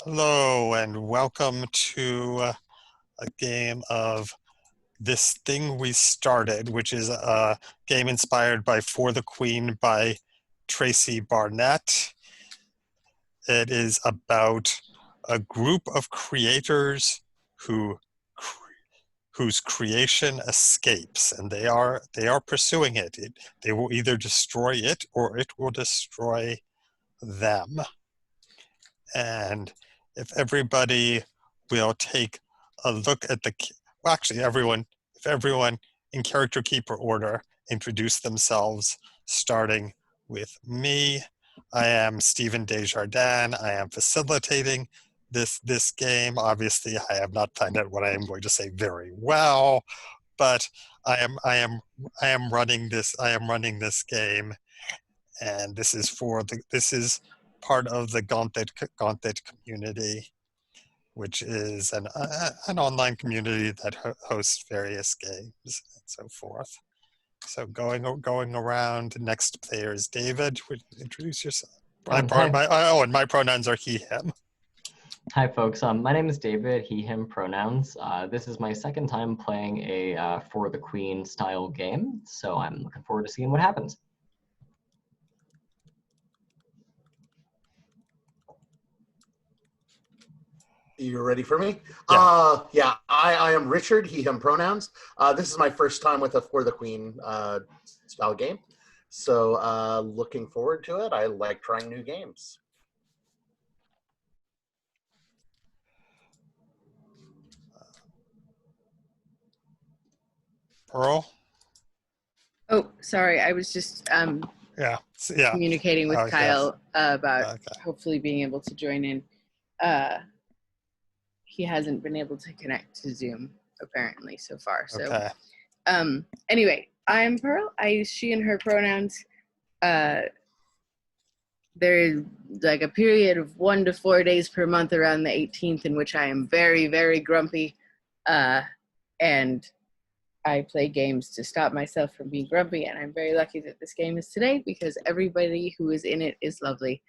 Hello and welcome to a game of This Thing We Started, which is a game inspired by For the Queen by Tracy Barnett. It is about a group of creators who whose creation escapes, and they are pursuing it. They will either destroy it or it will destroy them. And if everybody will take a look at well, actually, if everyone in character keeper order introduce themselves, starting with me. I am Stephen Desjardins. I am facilitating this game. Obviously, I have not planned out what I am going to say very well, but I am running this. I am running this game, and this is part of the Gauntlet community, which is an online community that hosts various games and so forth. So going around, next player is David. Would you introduce yourself? Hi. And my pronouns are he, him. Hi, folks. My name is David, he, him pronouns. This is my second time playing a For the Queen style game, so I'm looking forward to seeing what happens. You ready for me? Yeah. I am Richard, he, him pronouns. This is my first time with a For the Queen style game. So looking forward to it. I like trying new games. Pearl? Oh, sorry. I was just Yeah. communicating with Okay. Kyle about Okay. hopefully being able to join in. He hasn't been able to connect to Zoom apparently so far. So Okay. Anyway, I'm Pearl. I use she and her pronouns. There's like a period of 1 to 4 days per month around the 18th in which I am very, very grumpy. And I play games to stop myself from being grumpy, and I'm very lucky that this game is today because everybody who is in it is lovely,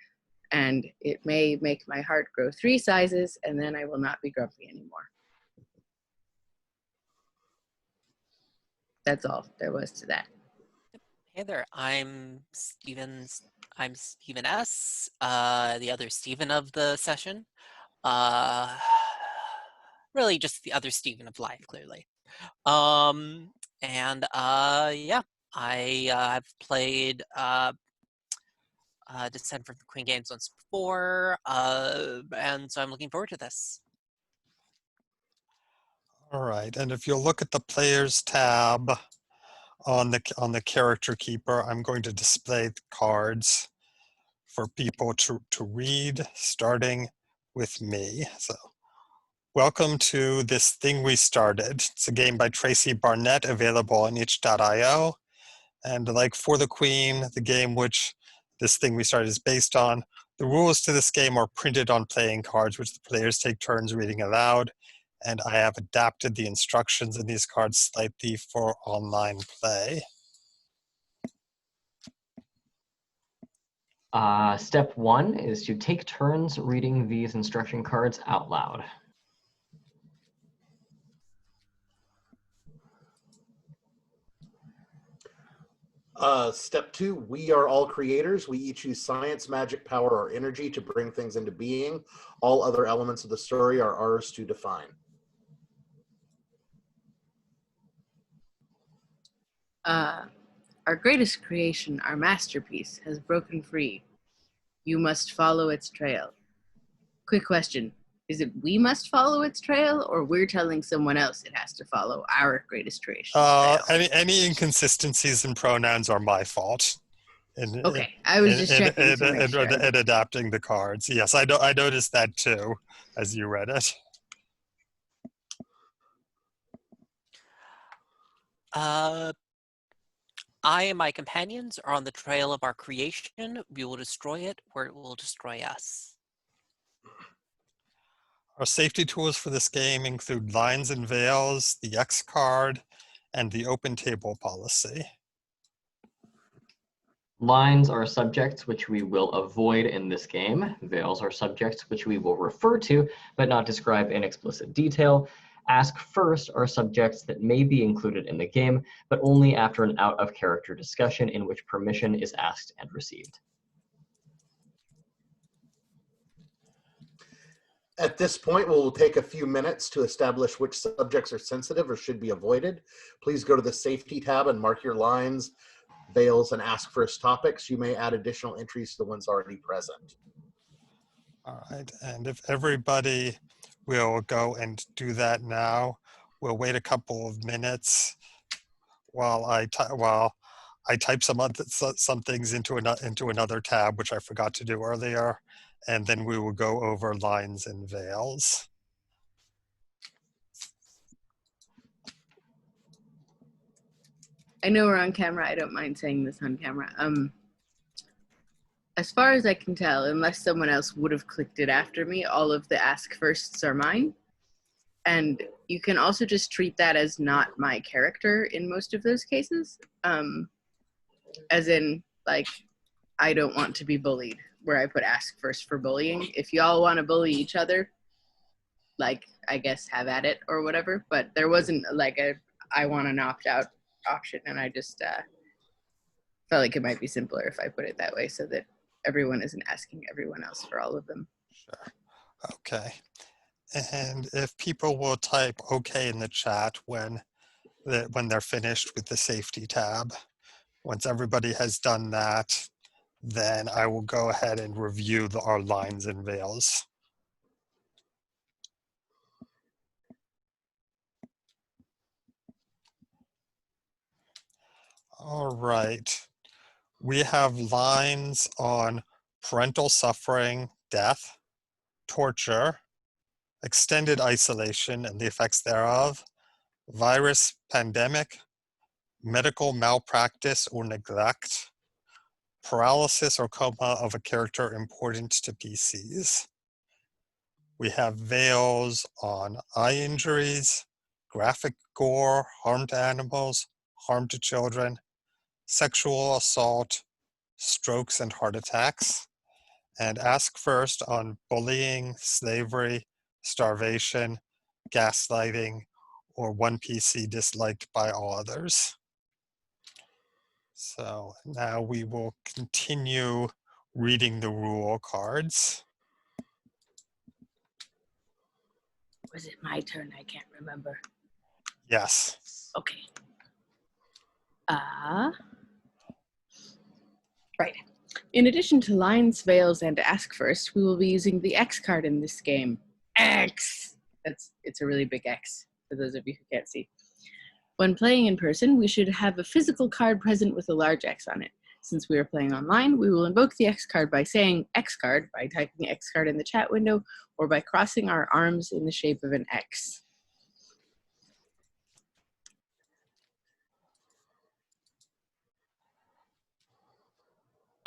and it may make my heart grow 3 sizes, and then I will not be grumpy anymore. That's all there was to that. Hey there, I'm Steven S., the other Steven of the session. Really just the other Steven of life, clearly. Yeah, I've played Descent from the Queen games once before, and so I'm looking forward to this. All right. And if you'll look at the Players tab on the Character Keeper, I'm going to display the cards for people to read, starting with me. So, welcome to This Thing We Started. It's a game by Tracy Barnett, available on itch.io. And like For the Queen, the game which This Thing We Started is based on, the rules to this game are printed on playing cards, which the players take turns reading aloud. And I have adapted the instructions in these cards slightly for online play. Step 1 is to take turns reading these instruction cards out loud. Step 2, we are all creators. We each use science, magic, power, or energy to bring things into being. All other elements of the story are ours to define. Our greatest creation, our masterpiece, has broken free. You must follow its trail. Quick question. Is it we must follow its trail, or we're telling someone else it has to follow our greatest creation trail? Any inconsistencies in pronouns are my fault. Okay, I was just checking to make sure. And adapting the cards. Yes, I noticed that too, as you read it. I and my companions are on the trail of our creation. We will destroy it, or it will destroy us. Our safety tools for this game include lines and veils, the X card, and the open table policy. Lines are subjects which we will avoid in this game. Veils are subjects which we will refer to, but not describe in explicit detail. Ask first are subjects that may be included in the game, but only after an out-of-character discussion in which permission is asked and received. At this point, we'll take a few minutes to establish which subjects are sensitive or should be avoided. Please go to the Safety tab and mark your lines, veils, and ask first topics. You may add additional entries to the ones already present. All right, and if everybody will go and do that now, we'll wait a couple of minutes while I type some things into another tab, which I forgot to do earlier, and then we will go over lines and veils. I know we're on camera. I don't mind saying this on camera. As far as I can tell, unless someone else would have clicked it after me, all of the ask firsts are mine. And you can also just treat that as not my character in most of those cases. As in, like, I don't want to be bullied, where I put ask first for bullying. If y'all want to bully each other, like, I guess have at it or whatever. But there wasn't like a I want an opt-out option, and I just felt like it might be simpler if I put it that way so that everyone isn't asking everyone else for all of them. Sure. Okay. And if people will type OK in the chat when they're finished with the Safety tab. Once everybody has done that, then I will go ahead and review our lines and veils. All right. We have lines on parental suffering, death, torture, extended isolation and the effects thereof, virus pandemic, medical malpractice or neglect, paralysis or coma of a character important to PCs. We have veils on eye injuries, graphic gore, harm to animals, harm to children, sexual assault, strokes and heart attacks, and ask first on bullying, slavery, starvation, gaslighting, or one PC disliked by all others. So now we will continue reading the rule cards. Was it my turn? I can't remember. Yes. Okay. Right. In addition to lines, veils, and ask first, we will be using the X card in this game. X! It's a really big X, for those of you who can't see. When playing in person, we should have a physical card present with a large X on it. Since we are playing online, we will invoke the X card by saying X card, by typing X card in the chat window, or by crossing our arms in the shape of an X.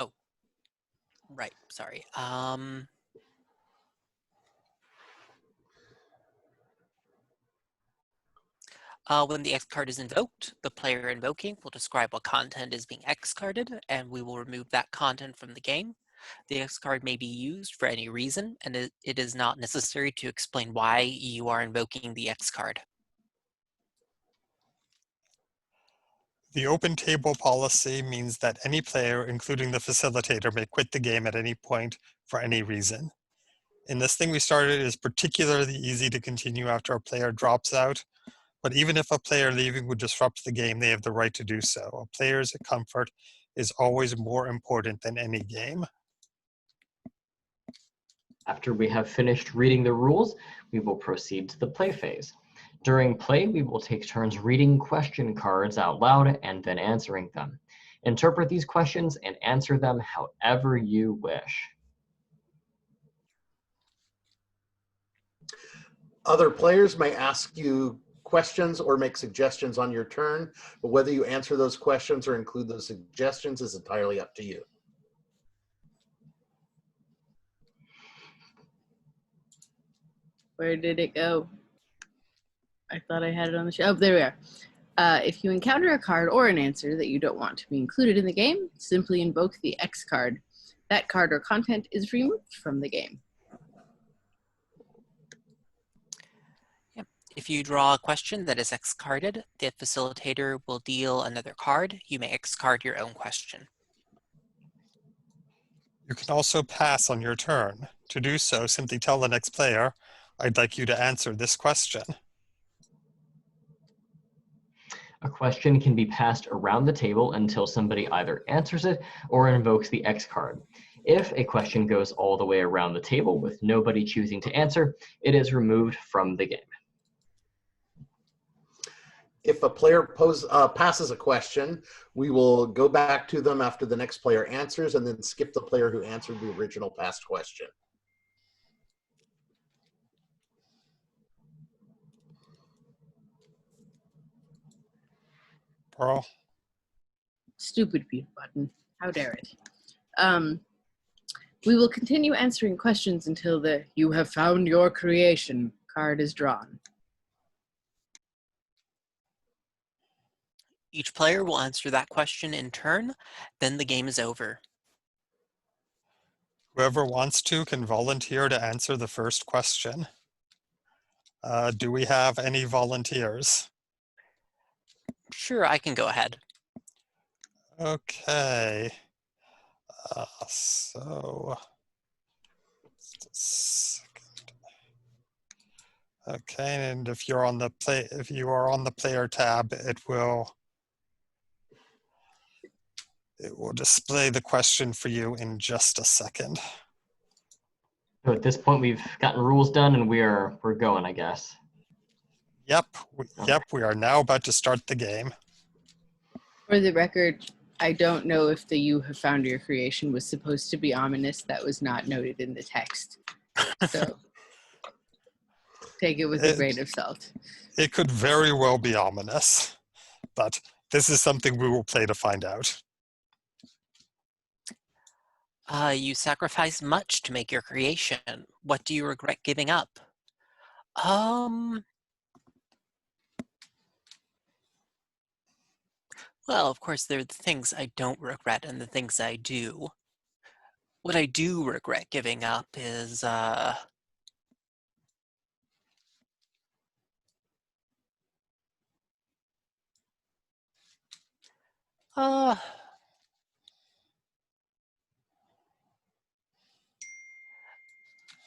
Oh, right. Sorry. When the X card is invoked, the player invoking will describe what content is being X carded, and we will remove that content from the game. The X card may be used for any reason, and it is not necessary to explain why you are invoking the X card. The open table policy means that any player, including the facilitator, may quit the game at any point for any reason. In this thing we started, it is particularly easy to continue after a player drops out, but even if a player leaving would disrupt the game, they have the right to do so. A player's comfort is always more important than any game. After we have finished reading the rules, we will proceed to the play phase. During play, we will take turns reading question cards out loud and then answering them. Interpret these questions and answer them however you wish. Other players may ask you questions or make suggestions on your turn, but whether you answer those questions or include those suggestions is entirely up to you. Where did it go? I thought I had it on the show. Oh, there we are. If you encounter a card or an answer that you don't want to be included in the game, simply invoke the X card. That card or content is removed from the game. Yep. If you draw a question that is X-carded, the facilitator will deal another card. You may X-card your own question. You can also pass on your turn. To do so, simply tell the next player, "I'd like you to answer this question." A question can be passed around the table until somebody either answers it or invokes the X card. If a question goes all the way around the table with nobody choosing to answer, it is removed from the game. If a player passes a question, we will go back to them after the next player answers and then skip the player who answered the original past question. Pearl? Stupid mute button. How dare it. We will continue answering questions until the "You have found your creation" card is drawn. Each player will answer that question in turn, then the game is over. Whoever wants to can volunteer to answer the first question. Do we have any volunteers? Sure, I can go ahead. Okay. So, just a second. Okay, and if you are on the player tab, it will display the question for you in just a second. So at this point, we've gotten rules done and we're going, I guess. Yep, we are now about to start the game. For the record, I don't know if the "You have found your creation" was supposed to be ominous. That was not noted in the text. So take it with a grain of salt. It could very well be ominous, but this is something we will play to find out. You sacrificed much to make your creation. What do you regret giving up? Well, of course, there are the things I don't regret and the things I do. What I do regret giving up is,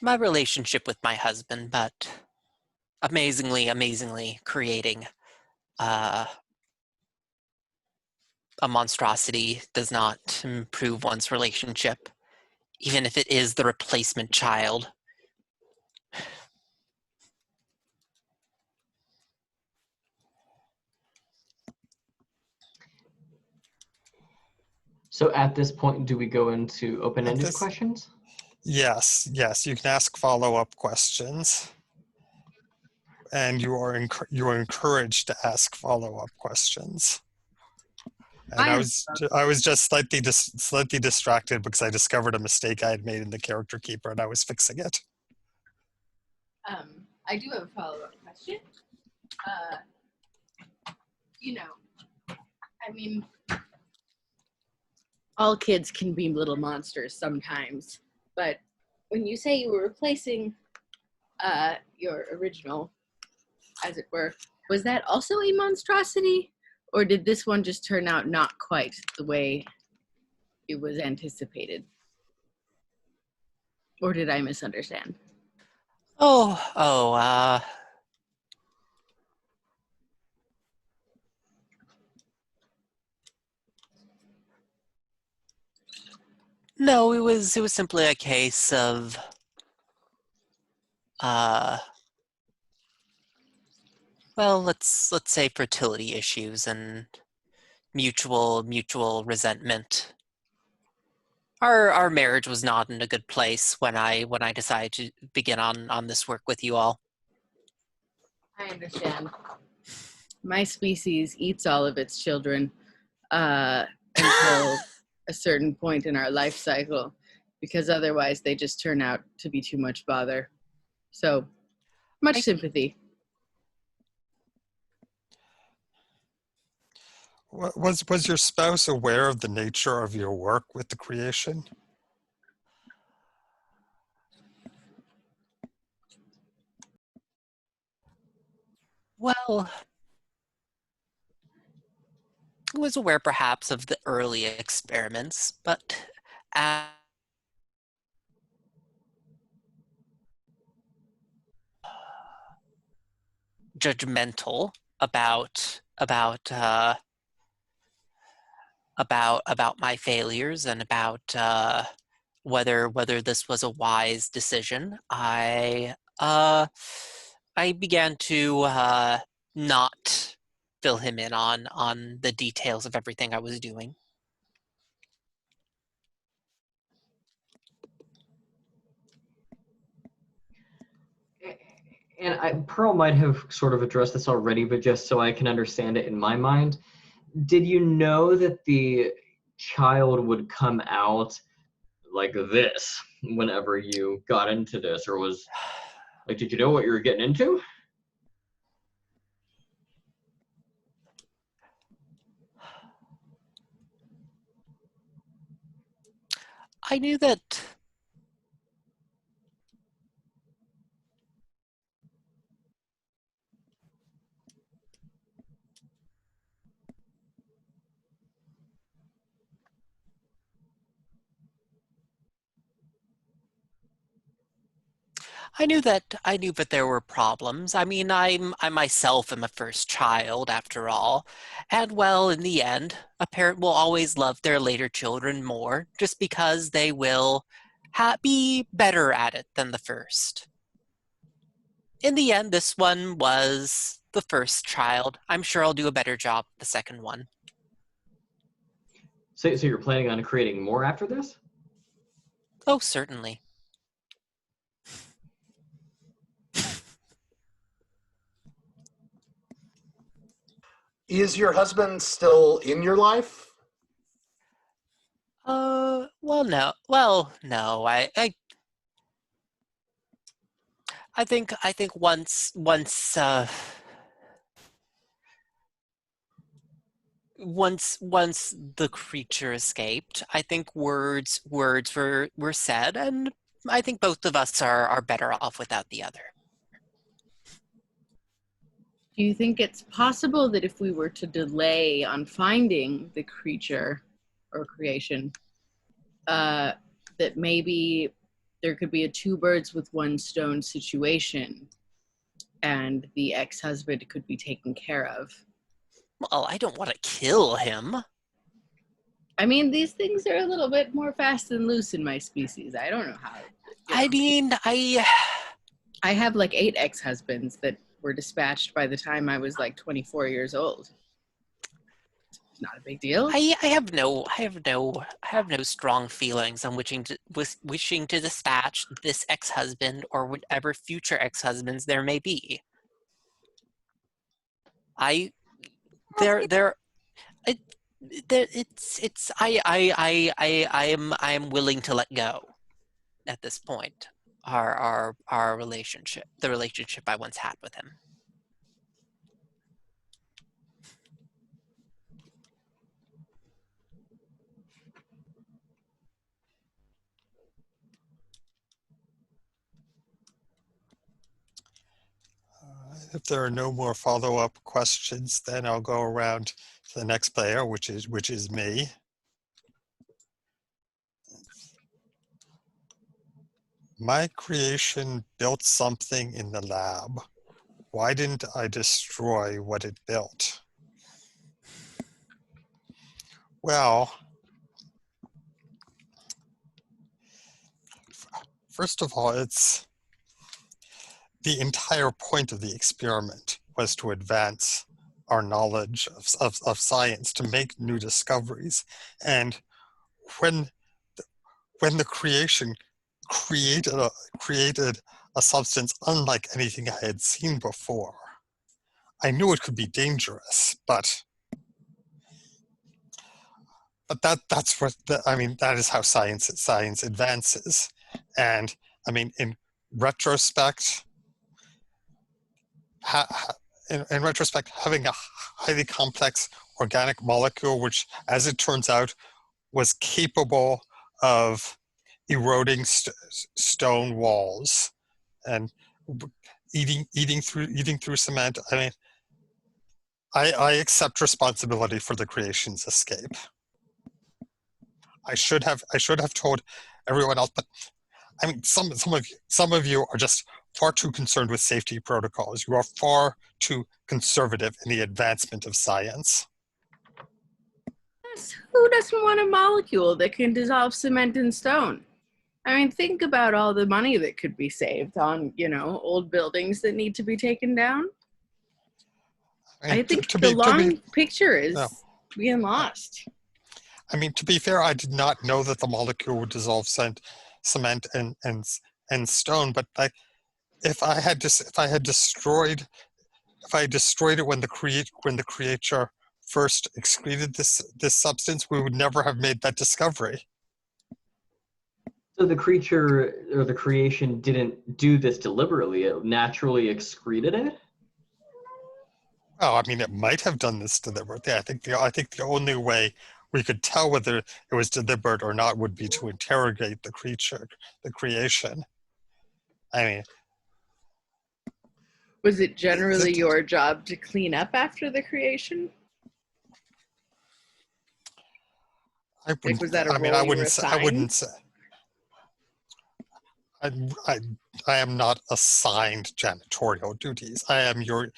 my relationship with my husband, but amazingly creating a monstrosity does not improve one's relationship, even if it is the replacement child. So at this point, do we go into open-ended questions? Yes, you can ask follow-up questions. And you are encouraged to ask follow-up questions. And I was just slightly distracted because I discovered a mistake I had made in the character keeper and I was fixing it. I do have a follow-up question. I mean, all kids can be little monsters sometimes, but when you say you were replacing your original, as it were, was that also a monstrosity? Or did this one just turn out not quite the way it was anticipated? Or did I misunderstand? No, it was simply a case of well, let's say fertility issues and mutual resentment. Our marriage was not in a good place when I decided to begin on this work with you all. I understand. My species eats all of its children until a certain point in our life cycle, because otherwise they just turn out to be too much bother. So, much sympathy. Was your spouse aware of the nature of your work with the creation? Well, I was aware perhaps of the early experiments, but judgmental about my failures and about whether this was a wise decision. I began to not fill him in on the details of everything I was doing. And Pearl might have sort of addressed this already, but just so I can understand it in my mind, did you know that the child would come out like this whenever you got into this, or was like, did you know what you were getting into? I knew that I knew that there were problems. I mean, I myself am a first child after all. And well, in the end, a parent will always love their later children more just because they will be better at it than the first. In the end, this one was the first child. I'm sure I'll do a better job the second one. So you're planning on creating more after this? Oh, certainly. Is your husband still in your life? Well, no. Well, no. I think once the creature escaped, I think words were said, and I think both of us are better off without the other. Do you think it's possible that if we were to delay on finding the creature or creation, that maybe there could be a two birds with one stone situation and the ex-husband could be taken care of? Well, I don't want to kill him. I mean, these things are a little bit more fast and loose in my species. I don't know how. I mean, I have like 8 ex-husbands that were dispatched by the time I was like 24 years old. It's not a big deal. I have no strong feelings on wishing to dispatch this ex-husband or whatever future ex-husbands there may be. I there it, it's I am willing to let go at this point. Our relationship, the relationship I once had with him. If there are no more follow-up questions, then I'll go around to the next player, which is me. My creation built something in the lab. Why didn't I destroy what it built? Well, first of all, it's the entire point of the experiment was to advance our knowledge of science, to make new discoveries. And when the creation created a substance unlike anything I had seen before, I knew it could be dangerous, but that's what I mean. That is how science advances. And I mean, in retrospect, in retrospect, having a highly complex organic molecule, which, as it turns out, was capable of eroding stone walls and eating through cement. I mean, I accept responsibility for the creation's escape. I should have told everyone else, but I mean, some of you are just far too concerned with safety protocols. You are far too conservative in the advancement of science. Who doesn't want a molecule that can dissolve cement and stone? I mean, think about all the money that could be saved on, old buildings that need to be taken down. I mean, I think the long picture is being lost. I mean, to be fair, I did not know that the molecule would dissolve cement and stone. But if I had destroyed it when the creature first excreted this substance, we would never have made that discovery. So the creature or the creation didn't do this deliberately. It naturally excreted it? Well, I mean, it might have done this deliberately. I think the only way we could tell whether it was deliberate or not would be to interrogate the creation. I mean, was it generally your job to clean up after the creation? Was that a role I you were assigned? I wouldn't say. I am not assigned janitorial duties. I am your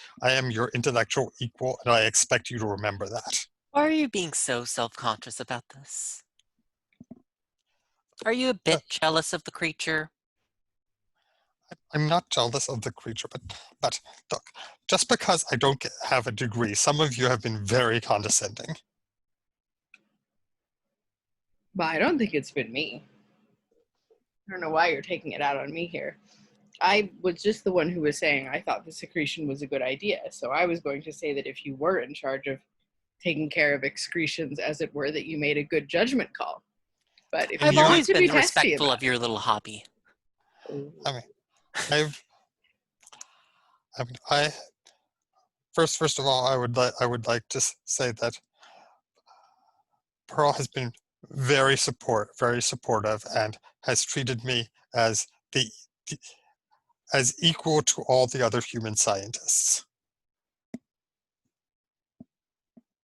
intellectual equal, and I expect you to remember that. Why are you being so self-conscious about this? Are you a bit jealous of the creature? I'm not jealous of the creature, but look, just because I don't have a degree, some of you have been very condescending. But I don't think it's been me. I don't know why you're taking it out on me here. I was just the one who was saying I thought the secretion was a good idea. So I was going to say that if you were in charge of taking care of excretions, as it were, that you made a good judgment call. But if I've you always want to been be respectful of your little hobby. I mean, first of all, I would like to say that Pearl has been very supportive, and has treated me as as equal to all the other human scientists.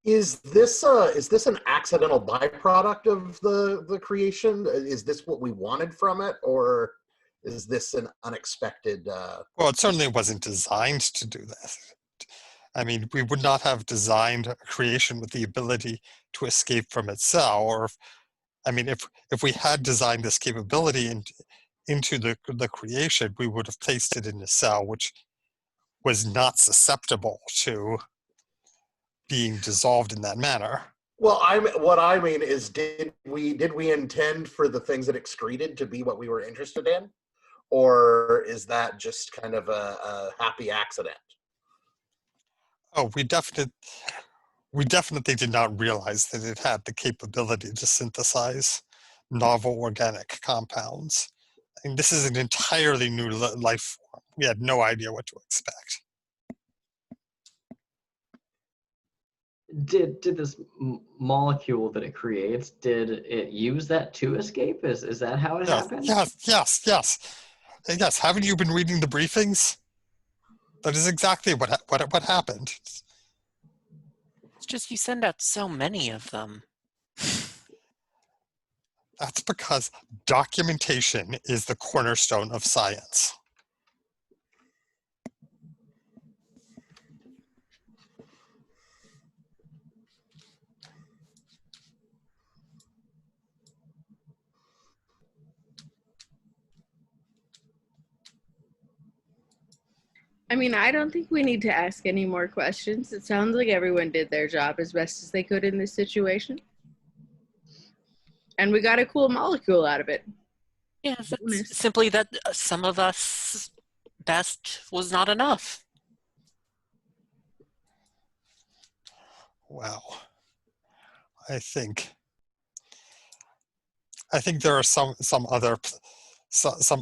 Is this an accidental byproduct of the creation? Is this what we wanted from it, or is this an unexpected? Well, it certainly wasn't designed to do that. I mean, we would not have designed a creation with the ability to escape from its cell. Or, I mean, if we had designed this capability into the creation, we would have placed it in a cell which was not susceptible to being dissolved in that manner. Well, what I mean is, did we intend for the things that excreted to be what we were interested in, or is that just kind of a happy accident? Oh, we definitely did not realize that it had the capability to synthesize novel organic compounds. I mean, this is an entirely new life form. We had no idea what to expect. Did this molecule that it creates, did it use that to escape? Is that how it happened? Yes. Haven't you been reading the briefings? That is exactly what happened. It's just you send out so many of them. That's because documentation is the cornerstone of science. I mean, I don't think we need to ask any more questions. It sounds like everyone did their job as best as they could in this situation. And we got a cool molecule out of it. Yeah, it's simply that some of us best was not enough. Well, I think there are some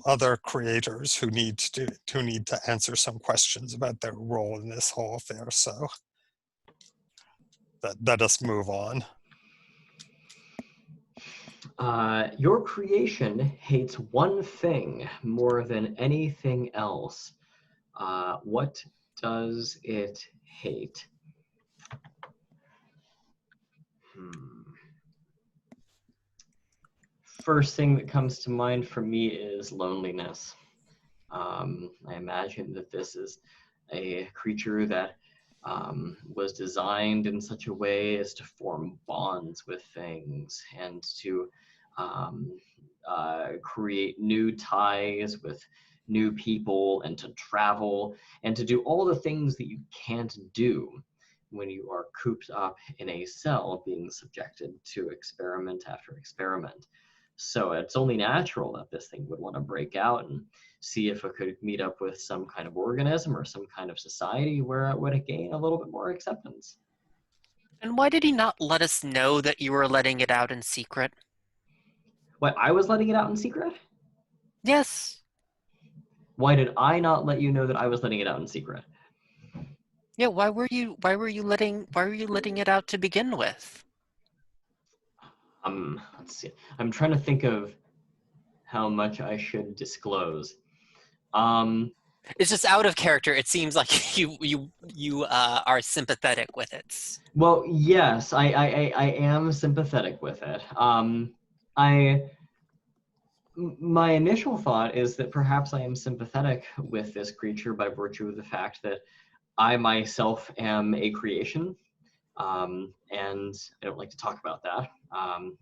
other creators who need to answer some questions about their role in this whole affair. So let us move on. Your creation hates one thing more than anything else. What does it hate? First thing that comes to mind for me is loneliness. I imagine that this is a creature that was designed in such a way as to form bonds with things and to create new ties with new people and to travel and to do all the things that you can't do when you are cooped up in a cell being subjected to experiment after experiment. So it's only natural that this thing would want to break out and see if it could meet up with some kind of organism or some kind of society where it would gain a little bit more acceptance. And why did he not let us know that you were letting it out in secret? What, I was letting it out in secret? Yes. Why did I not let you know that I was letting it out in secret? Yeah, why were you letting it out to begin with? Let's see. I'm trying to think of how much I should disclose. It's just out of character. It seems like you are sympathetic with it. Well, yes, I am sympathetic with it. My initial thought is that perhaps I am sympathetic with this creature by virtue of the fact that I myself am a creation, and I don't like to talk about that.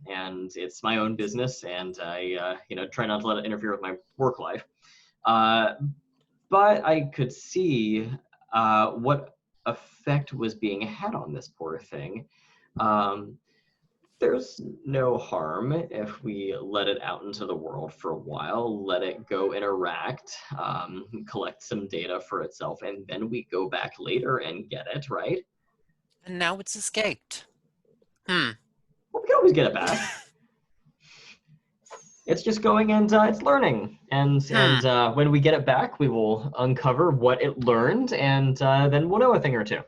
And it's my own business, and I try not to let it interfere with my work life. But I could see what effect was being had on this poor thing. There's no harm if we let it out into the world for a while, let it go interact, collect some data for itself, and then we go back later and get it, right? And now it's escaped. Well, we can always get it back. It's just going and it's learning. And when we get it back, we will uncover what it learned, and then we'll know a thing or two.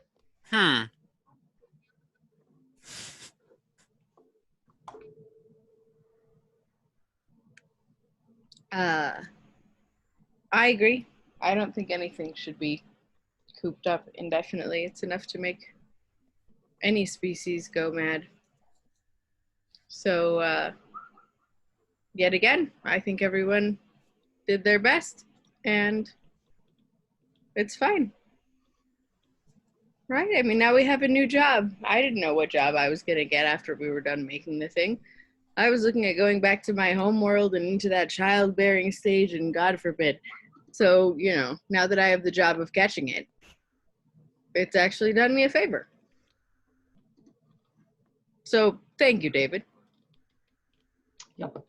I agree. I don't think anything should be cooped up indefinitely. It's enough to make any species go mad. So, yet again, I think everyone did their best, and it's fine. Right? I mean, now we have a new job. I didn't know what job I was going to get after we were done making the thing. I was looking at going back to my home world and into that childbearing stage, and God forbid. So, now that I have the job of catching it, it's actually done me a favor. So, thank you, David. Yep.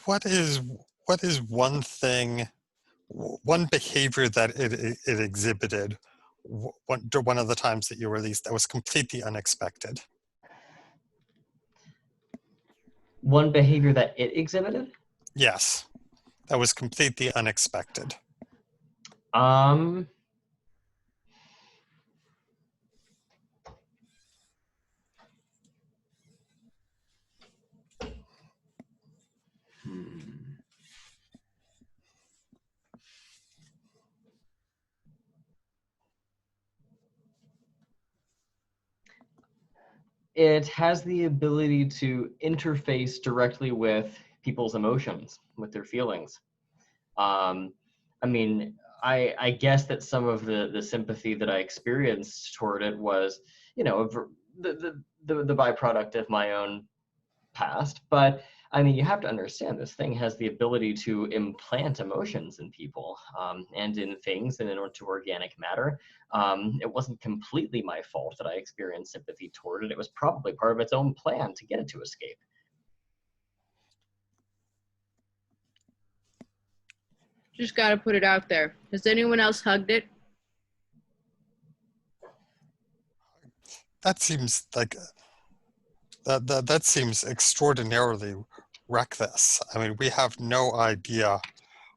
What is one thing, one behavior that it exhibited one of the times that you released that was completely unexpected? One behavior that it exhibited? Yes, that was completely unexpected. It has the ability to interface directly with people's emotions, with their feelings. I mean, I guess that some of the sympathy that I experienced toward it was, the byproduct of my own past. But I mean, you have to understand this thing has the ability to implant emotions in people and in things and into organic matter. It wasn't completely my fault that I experienced sympathy toward it. It was probably part of its own plan to get it to escape. Just got to put it out there. Has anyone else hugged it? That seems like that seems extraordinarily reckless. I mean, we have no idea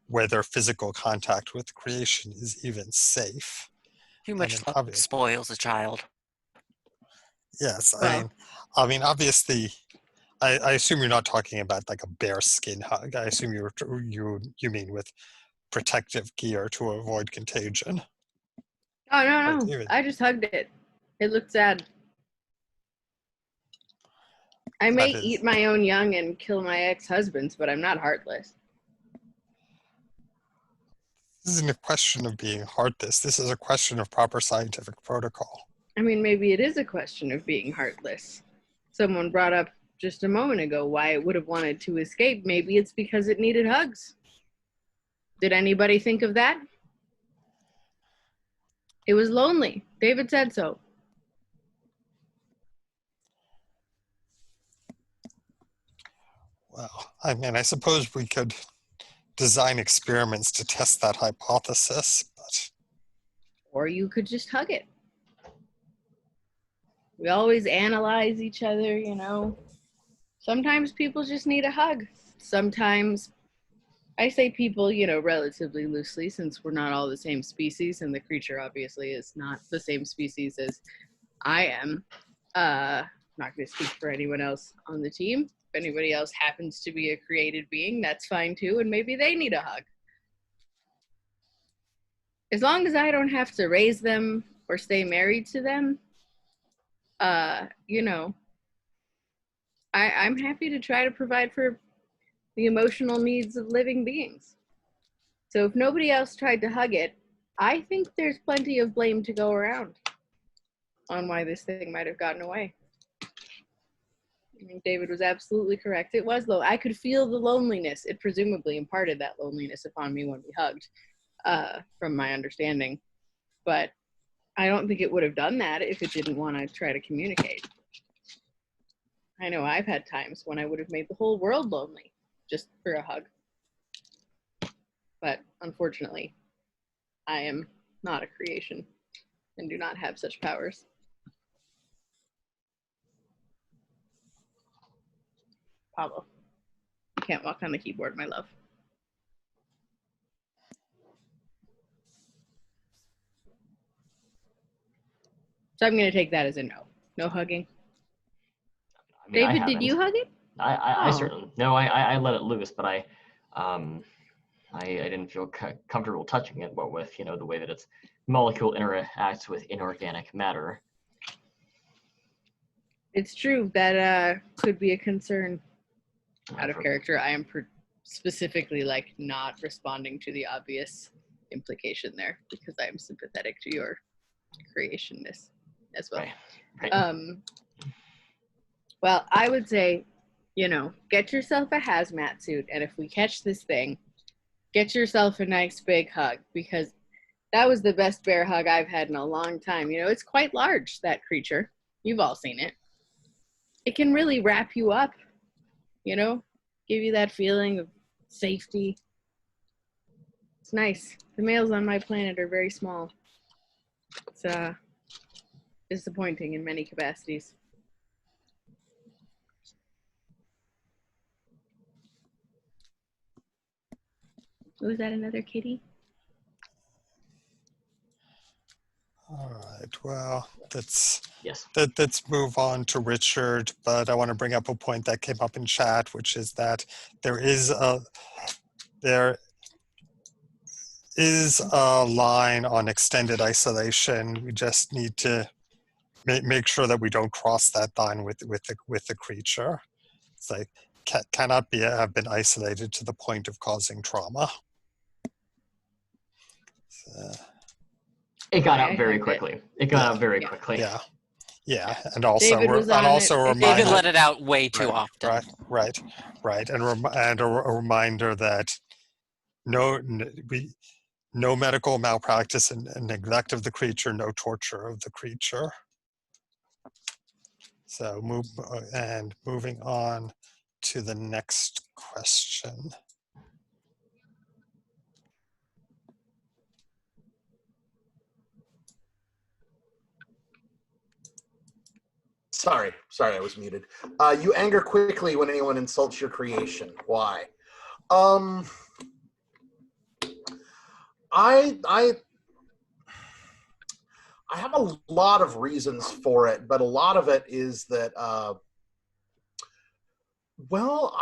whether physical contact with creation is even safe. Too I much mean, love spoils a child. Yes, Well, I mean, obviously, I assume you're not talking about like a bear skin hug. I assume you mean with protective gear to avoid contagion. oh But no, even I just hugged it. It looked sad. I may that is, eat my own young and kill my ex-husbands, but I'm not heartless. this isn't a question of being heartless. This is a question of proper scientific protocol. I mean, maybe it is a question of being heartless. Someone brought up just a moment ago why it would have wanted to escape. Maybe it's because it needed hugs. Did anybody think of that? It was lonely. David said so. Well, I mean, I suppose we could design experiments to test that hypothesis, but Or you could just hug it. We always analyze each other, you know. Sometimes people just need a hug. Sometimes, I say people, you know, relatively loosely since we're not all the same species and the creature obviously is not the same species as I am. I'm not going to speak for anyone else on the team. If anybody else happens to be a created being, that's fine too, and maybe they need a hug. As long as I don't have to raise them or stay married to them, you know, I'm happy to try to provide for the emotional needs of living beings. So if nobody else tried to hug it, I think there's plenty of blame to go around on why this thing might have gotten away. I mean, David was absolutely correct. It was low. I could feel the loneliness. It presumably imparted that loneliness upon me when we hugged, from my understanding. But I don't think it would have done that if it didn't want to try to communicate. I know I've had times when I would have made the whole world lonely just for a hug. But unfortunately, I am not a creation and do not have such powers. Pablo, you can't walk on the keyboard, my love. So I'm going to take that as a no. No hugging. I mean, David, did you hug it? I Oh. certainly no. I let it loose, but I didn't feel comfortable touching it. But with the way that its molecule interacts with inorganic matter. It's true. That could be a concern. Out of character, I am specifically like not responding to the obvious implication there because I'm sympathetic to your creationness as well. Right. Well, I would say, get yourself a hazmat suit, and if we catch this thing, get yourself a nice big hug because that was the best bear hug I've had in a long time. It's quite large, that creature. You've all seen it. It can really wrap you up, give you that feeling of safety. It's nice. The males on my planet are very small. It's disappointing in many capacities. Was that another kitty? all right. Well, let's Yes. let's move on to Richard. But I want to bring up a point that came up in chat, which is that there is a line on extended isolation. We just need to make sure that we don't cross that line with the creature. It's like cannot have been isolated to the point of causing trauma. It got out very quickly. It got out very quickly. Yeah, and also David was on also it. a David reminder. David let it out way too often. Right, and a reminder that no medical malpractice and neglect of the creature, no torture of the creature. So moving on to the next question. Sorry, I was muted. You anger quickly when anyone insults your creation. Why? I have a lot of reasons for it, but a lot of it is that, well,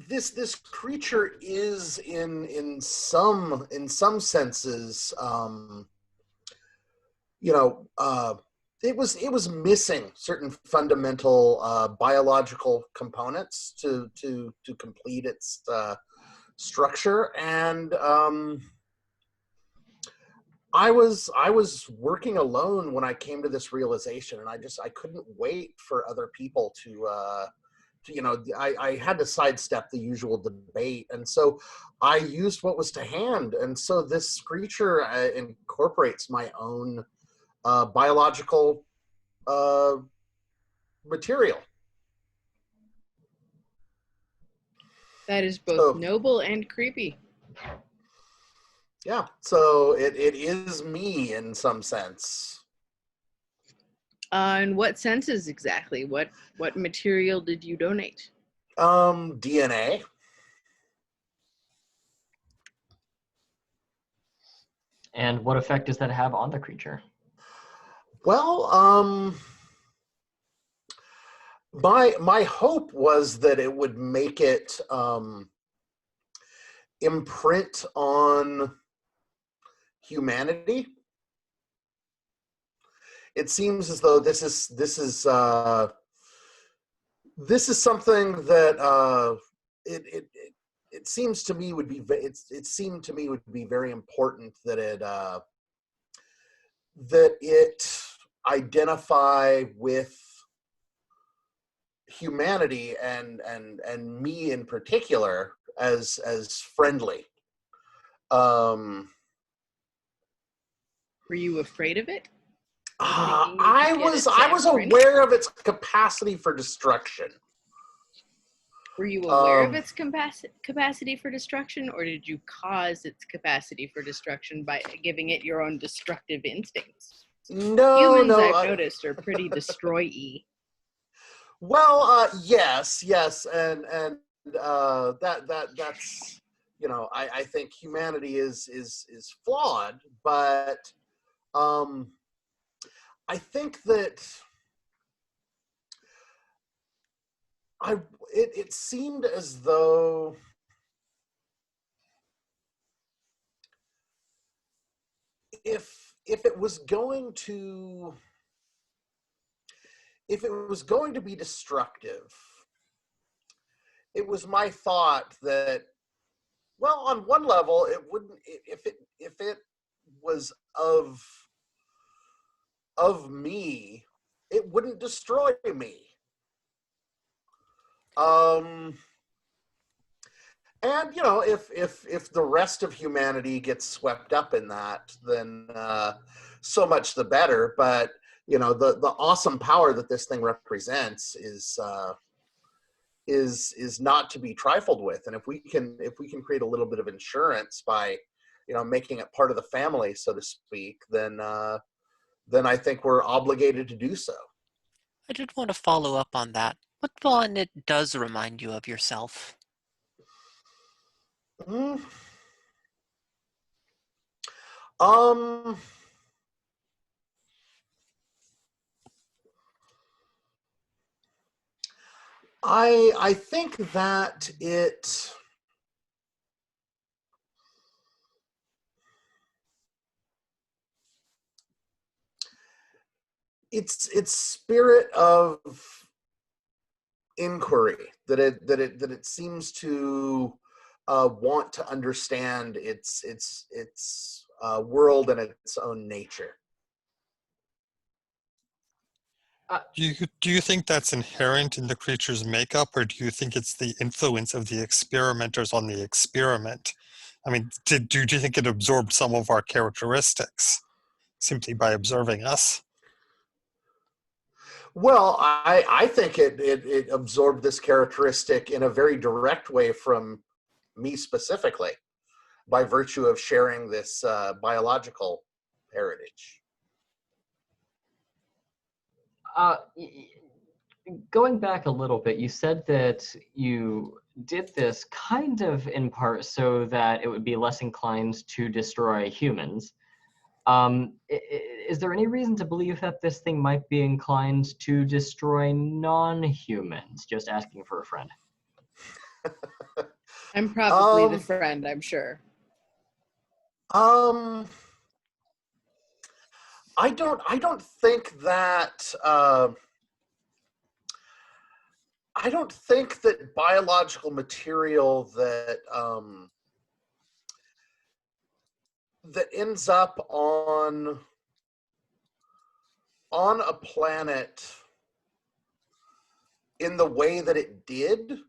this creature is in some senses, you know, it was missing certain fundamental biological components to complete its structure, and I was working alone when I came to this realization, and I couldn't wait for other people to, you know, I had to sidestep the usual debate, and so I used what was to hand, and so this creature incorporates my own biological material. That is both So noble and creepy. yeah, so it is me in some sense. In what senses exactly? What material did you donate? DNA. And what effect does that have on the creature? Well, my hope was that it would make it imprint on humanity. It seems as though this is something that it seems to me would be it seemed to me would be very important that it identify with humanity and me in particular as friendly. Were you afraid of it? I was aware of its capacity for destruction. Were you aware of its capacity for destruction, or did you cause its capacity for destruction by giving it your own destructive instincts? No, Humans, no. I've noticed, are pretty destroy-y. Well, yes, and that's, you know, I think humanity is flawed, but I think that it seemed as though if it was going to be destructive, it was my thought that, well, on one level, it wouldn't, if it was of me, it wouldn't destroy me. And, you know, if the rest of humanity gets swept up in that, then so much the better. But, you know, the awesome power that this thing represents is not to be trifled with. And if we can create a little bit of insurance by, you know, making it part of the family, so to speak, then I think we're obligated to do so. I did want to follow up on that. What one it does remind you of yourself? Mm. Um, I think that its spirit of inquiry, that it seems to want to understand its world and its own nature. Do you think that's inherent in the creature's makeup, or do you think it's the influence of the experimenters on the experiment? I mean, do you think it absorbed some of our characteristics simply by observing us? Well, I think it absorbed this characteristic in a very direct way from me specifically, by virtue of sharing this biological heritage. Going back a little bit, you said that you did this kind of in part so that it would be less inclined to destroy humans. Is there any reason to believe that this thing might be inclined to destroy non-humans? Just asking for a friend. I'm probably the friend, I'm sure. I don't think that I don't think that biological material that that ends up on a planet in the way that it did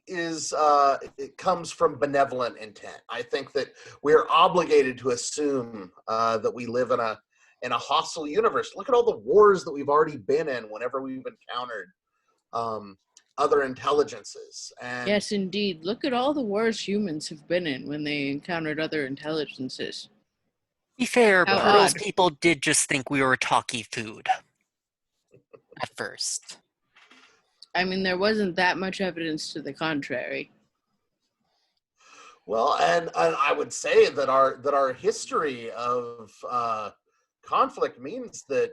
is it comes from benevolent intent. I think that we're obligated to assume that we live in a hostile universe. Look at all the wars that we've already been in whenever we've encountered other intelligences. And Yes, indeed. Look at all the wars humans have been in when they encountered other intelligences. To be fair, How Pearl's odd. people did just think we were talkie food at first. I mean, there wasn't that much evidence to the contrary. well, and I would say that our history of conflict means that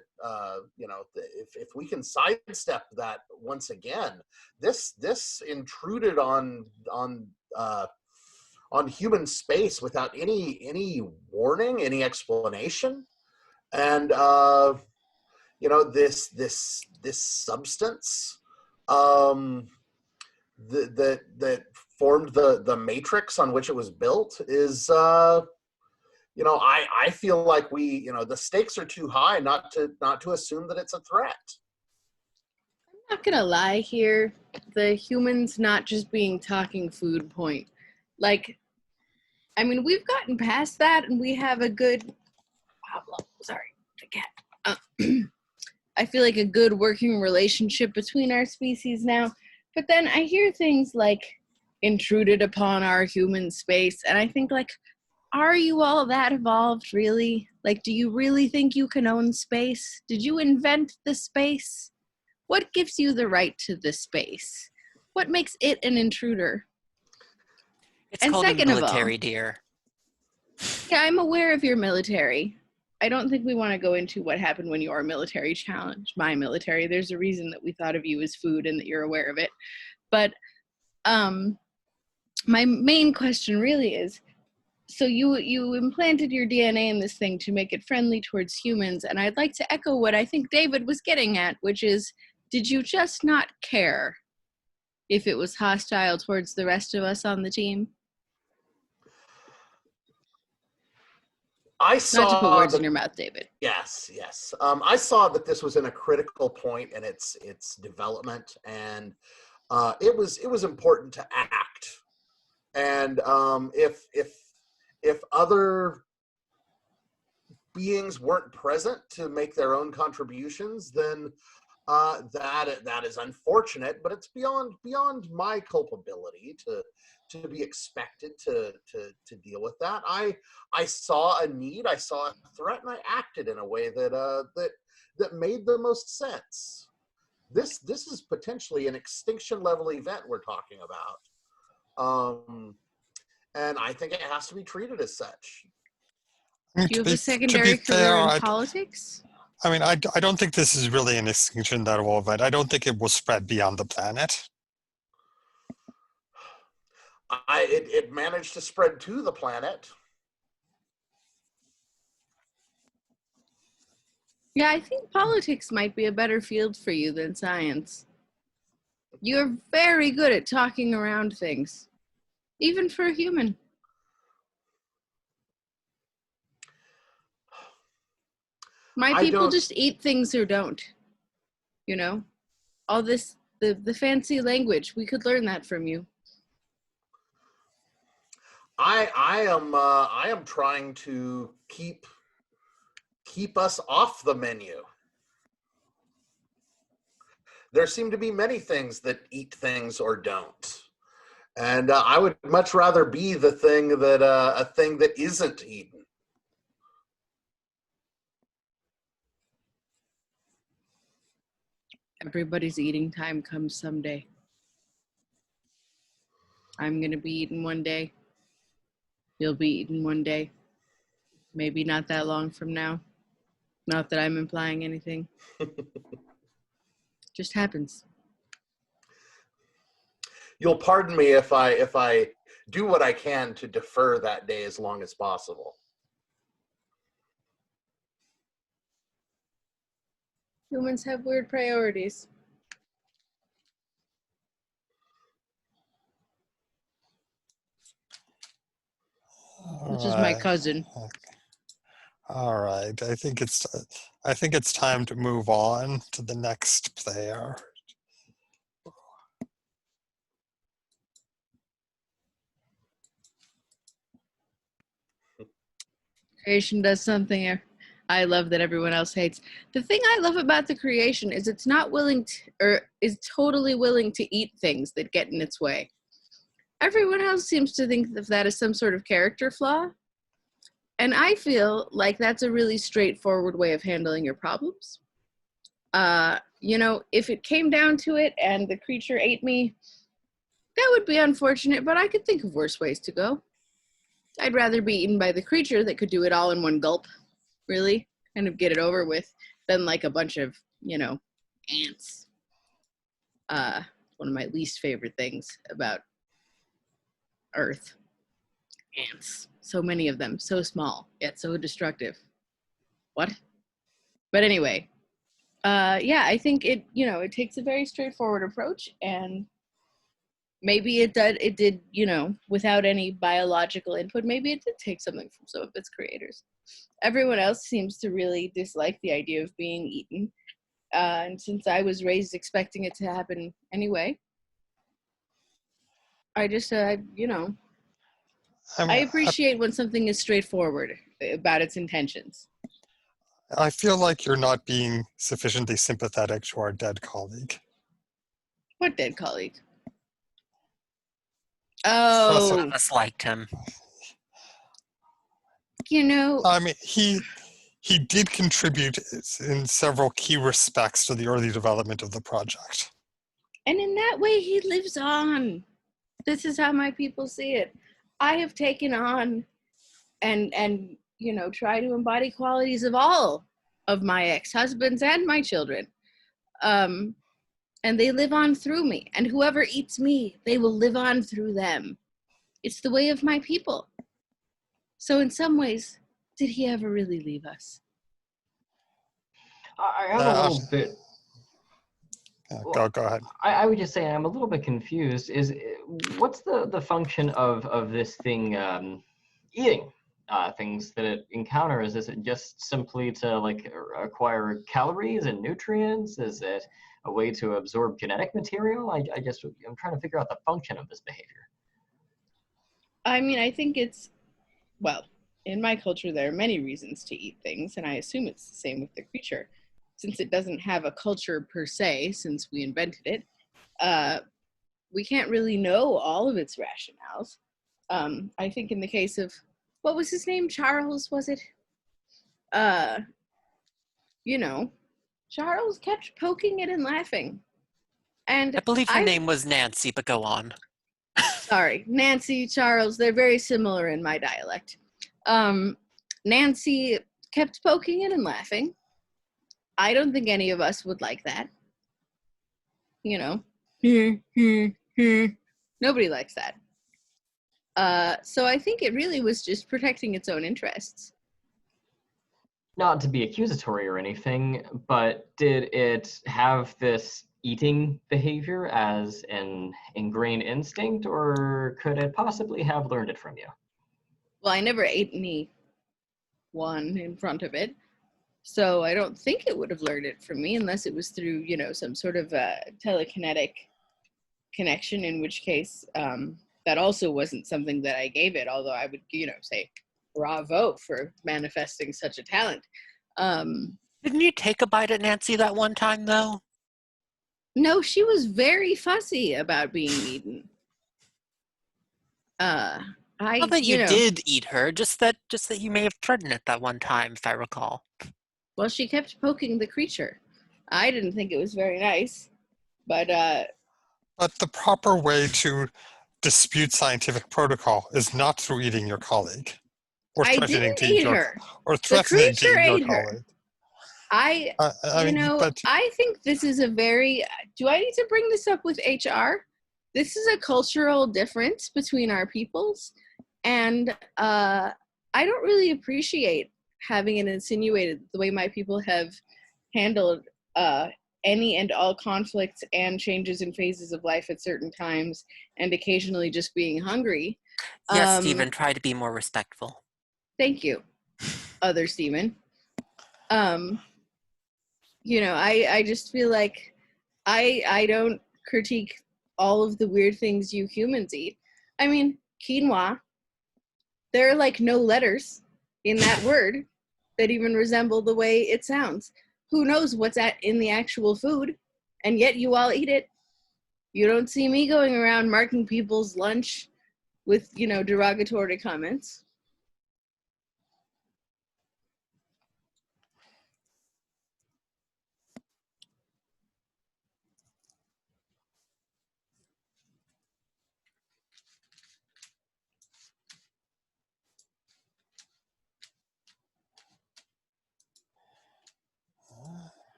if we can sidestep that once again, this intruded on human space without any warning, any explanation, and this substance that formed the matrix on which it was built is I feel like the stakes are too high not to assume that it's a threat. I'm not gonna lie here, the humans not just being talking food point. Like, I mean, we've gotten past that and we have a good, Pablo, sorry, the cat. I feel like a good working relationship between our species now. But then I hear things like intruded upon our human space, and I think, like, are you all that evolved, really? Like, do you really think you can own space? Did you invent the space? What gives you the right to the space? What makes it an intruder? It's And called a second of all, military, dear. yeah, I'm aware of your military. I don't think we want to go into what happened when your military challenged my military. There's a reason that we thought of you as food and that you're aware of it. But my main question really is, so you implanted your DNA in this thing to make it friendly towards humans, and I'd like to echo what I think David was getting at, which is, did you just not care if it was hostile towards the rest of us on the team? I Not to put saw words that. in your mouth, David. Yes. I saw that this was in a critical point in its development, and it was important to act. And if other beings weren't present to make their own contributions, then that is unfortunate. But it's beyond my culpability to be expected to deal with that. I saw a need, I saw a threat, and I acted in a way that made the most sense. This is potentially an extinction level event we're talking about, and I think it has to be treated as such. Do you have a secondary career in politics? I mean, I don't think this is really an extinction level event. I don't think it will spread beyond the planet. It managed to spread to the planet. Yeah, I think politics might be a better field for you than science. You're very good at talking around things, even for a human. My people just eat things or don't. You know? All this, the fancy language, we could learn that from you. I am trying to keep us off the menu. There seem to be many things that eat things or don't, and I would much rather be the thing that a thing that isn't eaten. Everybody's eating time comes someday. I'm going to be eaten one day. You'll be eaten one day. Maybe not that long from now. Not that I'm implying anything. Just happens. You'll pardon me if I do what I can to defer that day as long as possible. Humans have weird priorities. Which is my cousin. All right. I think it's time to move on to the next player. Creation does something I love that everyone else hates. The thing I love about the creation is it's not willing to, or is totally willing to eat things that get in its way. Everyone else seems to think of that as some sort of character flaw. And I feel like that's a really straightforward way of handling your problems. If it came down to it and the creature ate me, that would be unfortunate, but I could think of worse ways to go. I'd rather be eaten by the creature that could do it all in one gulp, really, kind of get it over with, than like a bunch of, ants. One of my least favorite things about Earth. Ants. So many of them, so small, yet so destructive. What? But anyway, I think it takes a very straightforward approach, and maybe it did, without any biological input, maybe it did take something from some of its creators. Everyone else seems to really dislike the idea of being eaten. And since I was raised expecting it to happen anyway, I just, I appreciate when something is straightforward about its intentions. I feel like you're not being sufficiently sympathetic to our dead colleague. What dead colleague? Some Oh, of us liked him. I mean, he did contribute in several key respects to the early development of the project. And in that way, he lives on. This is how my people see it. I have taken on and try to embody qualities of all of my ex-husbands and my children. And they live on through me. And whoever eats me, they will live on through them. It's the way of my people. So in some ways, did he ever really leave us? I have a little bit. Go ahead. I would just say I'm a little bit confused. What's the function of this thing eating things that it encounters? Is it just simply to acquire calories and nutrients? Is it a way to absorb genetic material? I'm trying to figure out the function of this behavior. I mean, I think in my culture, there are many reasons to eat things, and I assume it's the same with the creature. Since it doesn't have a culture per se, since we invented it, we can't really know all of its rationales. I think in the case of, what was his name? Charles, was it? Charles kept poking it and laughing. And I believe her name was Nancy, but go on. Sorry, Nancy, Charles, they're very similar in my dialect. Nancy kept poking it and laughing. I don't think any of us would like that. Nobody likes that. So I think it really was just protecting its own interests. Not to be accusatory or anything, but did it have this eating behavior as an ingrained instinct, or could it possibly have learned it from you? Well, I never ate anyone in front of it, so I don't think it would have learned it from me unless it was through, some sort of telekinetic connection, in which case that also wasn't something that I gave it, although I would, say bravo for manifesting such a talent. Didn't you take a bite at Nancy that one time, though? No, she was very fussy about being eaten. Not that you did eat her, just that you may have threatened it that one time, if I recall. Well, she kept poking the creature. I didn't think it was very nice, but But the proper way to dispute scientific protocol is not through eating your colleague, or I threatening didn't to eat eat your, her. or The threatening to creature eat your ate her. colleague. I, I mean, but I think this is a very, do I need to bring this up with HR? This is a cultural difference between our peoples, and I don't really appreciate having it insinuated the way my people have handled any and all conflicts and changes in phases of life at certain times, and occasionally just being hungry. Yes, Stephen, try to be more respectful. Thank you, other Stephen. You know, I just feel like I don't critique all of the weird things you humans eat. I mean, quinoa, there are like no letters in that word that even resemble the way it sounds. Who knows what's in the actual food, and yet you all eat it. You don't see me going around marking people's lunch with, you know, derogatory comments.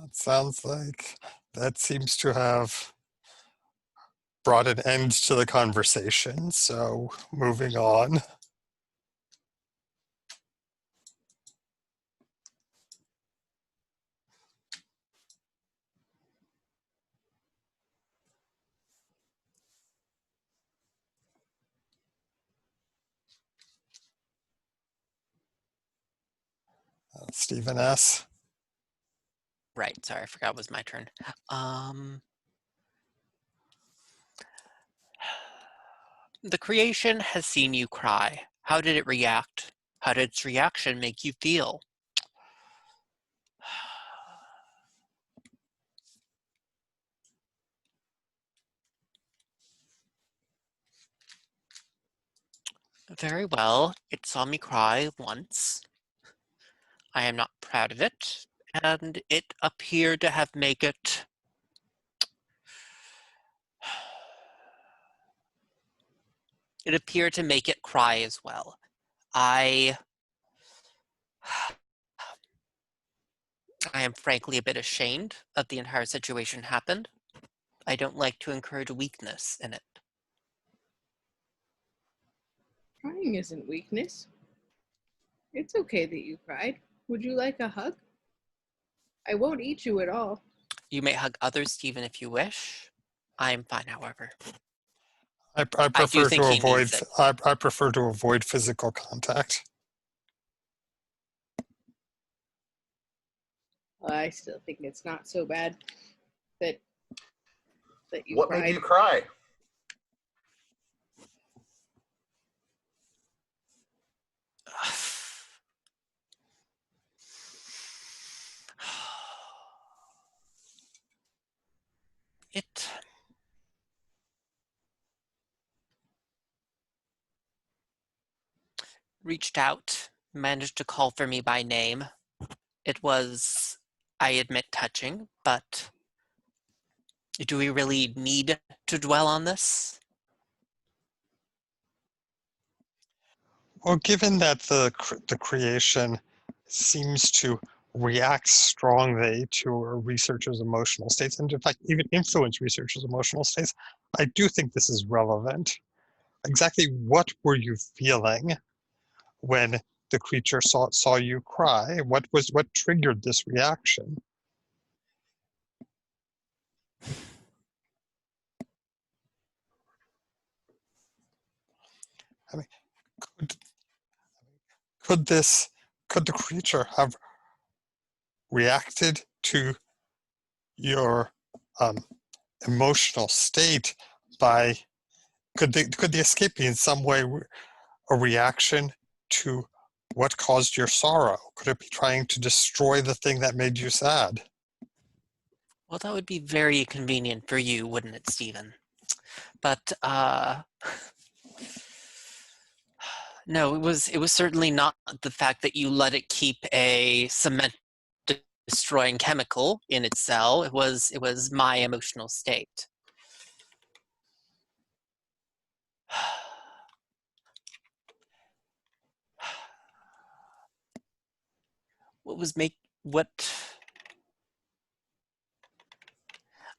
it sounds like that seems to have brought an end to the conversation. So moving on. Stephen S. Right, sorry, I forgot it was my turn. The creation has seen you cry. How did it react? How did its reaction make you feel? Very well, it saw me cry once. I am not proud of it, and it appeared to have made it it appeared to make it cry as well. I am frankly a bit ashamed that the entire situation happened. I don't like to encourage weakness in it. Crying isn't weakness. It's okay that you cried. Would you like a hug? I won't eat you at all. You may hug others, Stephen, if you wish. I am fine, however. I I do prefer think to he avoid. needs it. I prefer to avoid physical contact. I still think it's not so bad that you What cried. made you cry? It reached out, managed to call for me by name. It was, I admit, touching, but do we really need to dwell on this? Well, given that the creation seems to react strongly to a researcher's emotional states, and in fact even influence researchers' emotional states, I do think this is relevant. Exactly what were you feeling when the creature saw you cry? What triggered this reaction? I mean, could could this could the creature have reacted to your emotional state by could the escape be in some way a reaction to what caused your sorrow? Could it be trying to destroy the thing that made you sad? Well, that would be very convenient for you, wouldn't it, Stephen? But no, it was certainly not the fact that you let it keep a cemented destroying chemical in its cell. It was my emotional state. What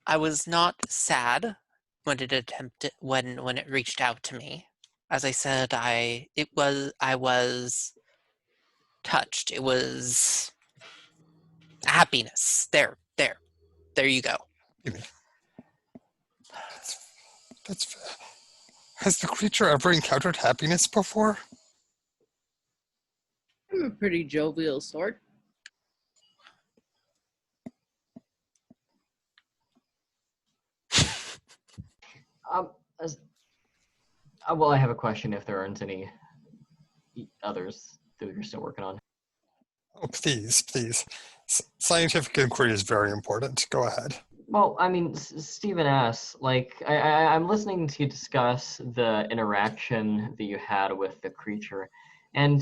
I was not sad when it reached out to me. As I said, I was touched. It was happiness. There you go. That's has the creature ever encountered happiness before? I'm a pretty jovial sort. As, well, I have a question if there aren't any others that you're still working on. Oh, please. Scientific inquiry is very important. Go ahead. Well, I mean, Stephen asks, like, I'm listening to you discuss the interaction that you had with the creature, and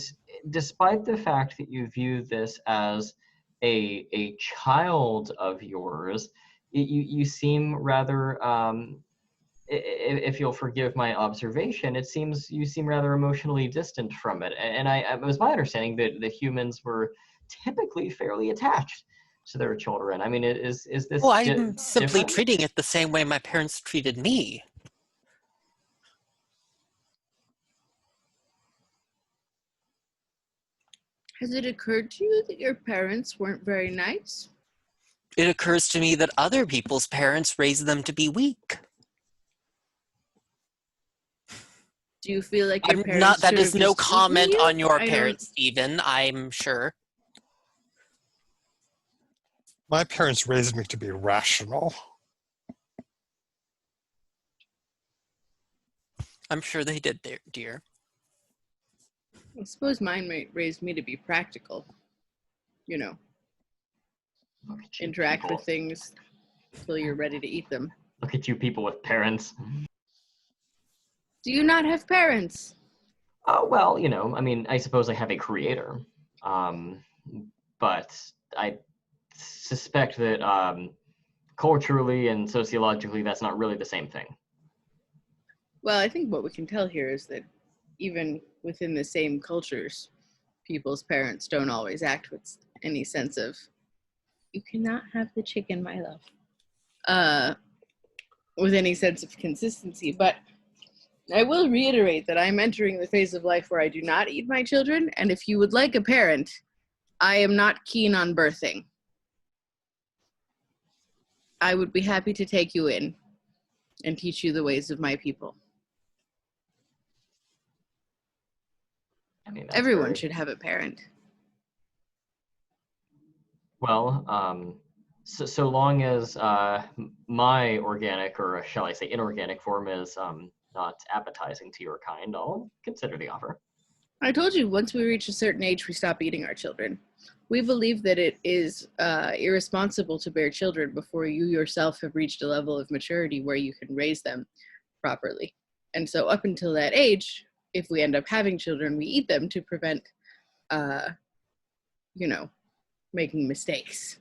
despite the fact that you view this as a child of yours, you seem rather, if you'll forgive my observation, you seem rather emotionally distant from it. And it was my understanding that the humans were typically fairly attached to their children. I mean, is this Well, I'm simply different? treating it the same way my parents treated me. Has it occurred to you that your parents weren't very nice? It occurs to me that other people's parents raised them to be weak. Do you feel like your I'm parents not. That should is have no just eaten comment you? on your I don't- parents, Stephen. I'm sure. My parents raised me to be rational. I'm sure they did, dear. I suppose mine raised me to be practical. You know, Look at you interact people. with things until you're ready to eat them. Look at you people with parents. Do you not have parents? Oh, well, you know, I mean, I suppose I have a creator. But I suspect that culturally and sociologically, that's not really the same thing. Well, I think what we can tell here is that even within the same cultures, people's parents don't always act with any sense of, you cannot have the chicken, my love, with any sense of consistency. But I will reiterate that I'm entering the phase of life where I do not eat my children, and if you would like a parent, I am not keen on birthing. I would be happy to take you in and teach you the ways of my people. I mean, that's Everyone very- should have a parent. Well, so long as my organic, or shall I say inorganic form is not appetizing to your kind, I'll consider the offer. I told you, once we reach a certain age, we stop eating our children. We believe that it is irresponsible to bear children before you yourself have reached a level of maturity where you can raise them properly. And so up until that age, if we end up having children, we eat them to prevent, making mistakes.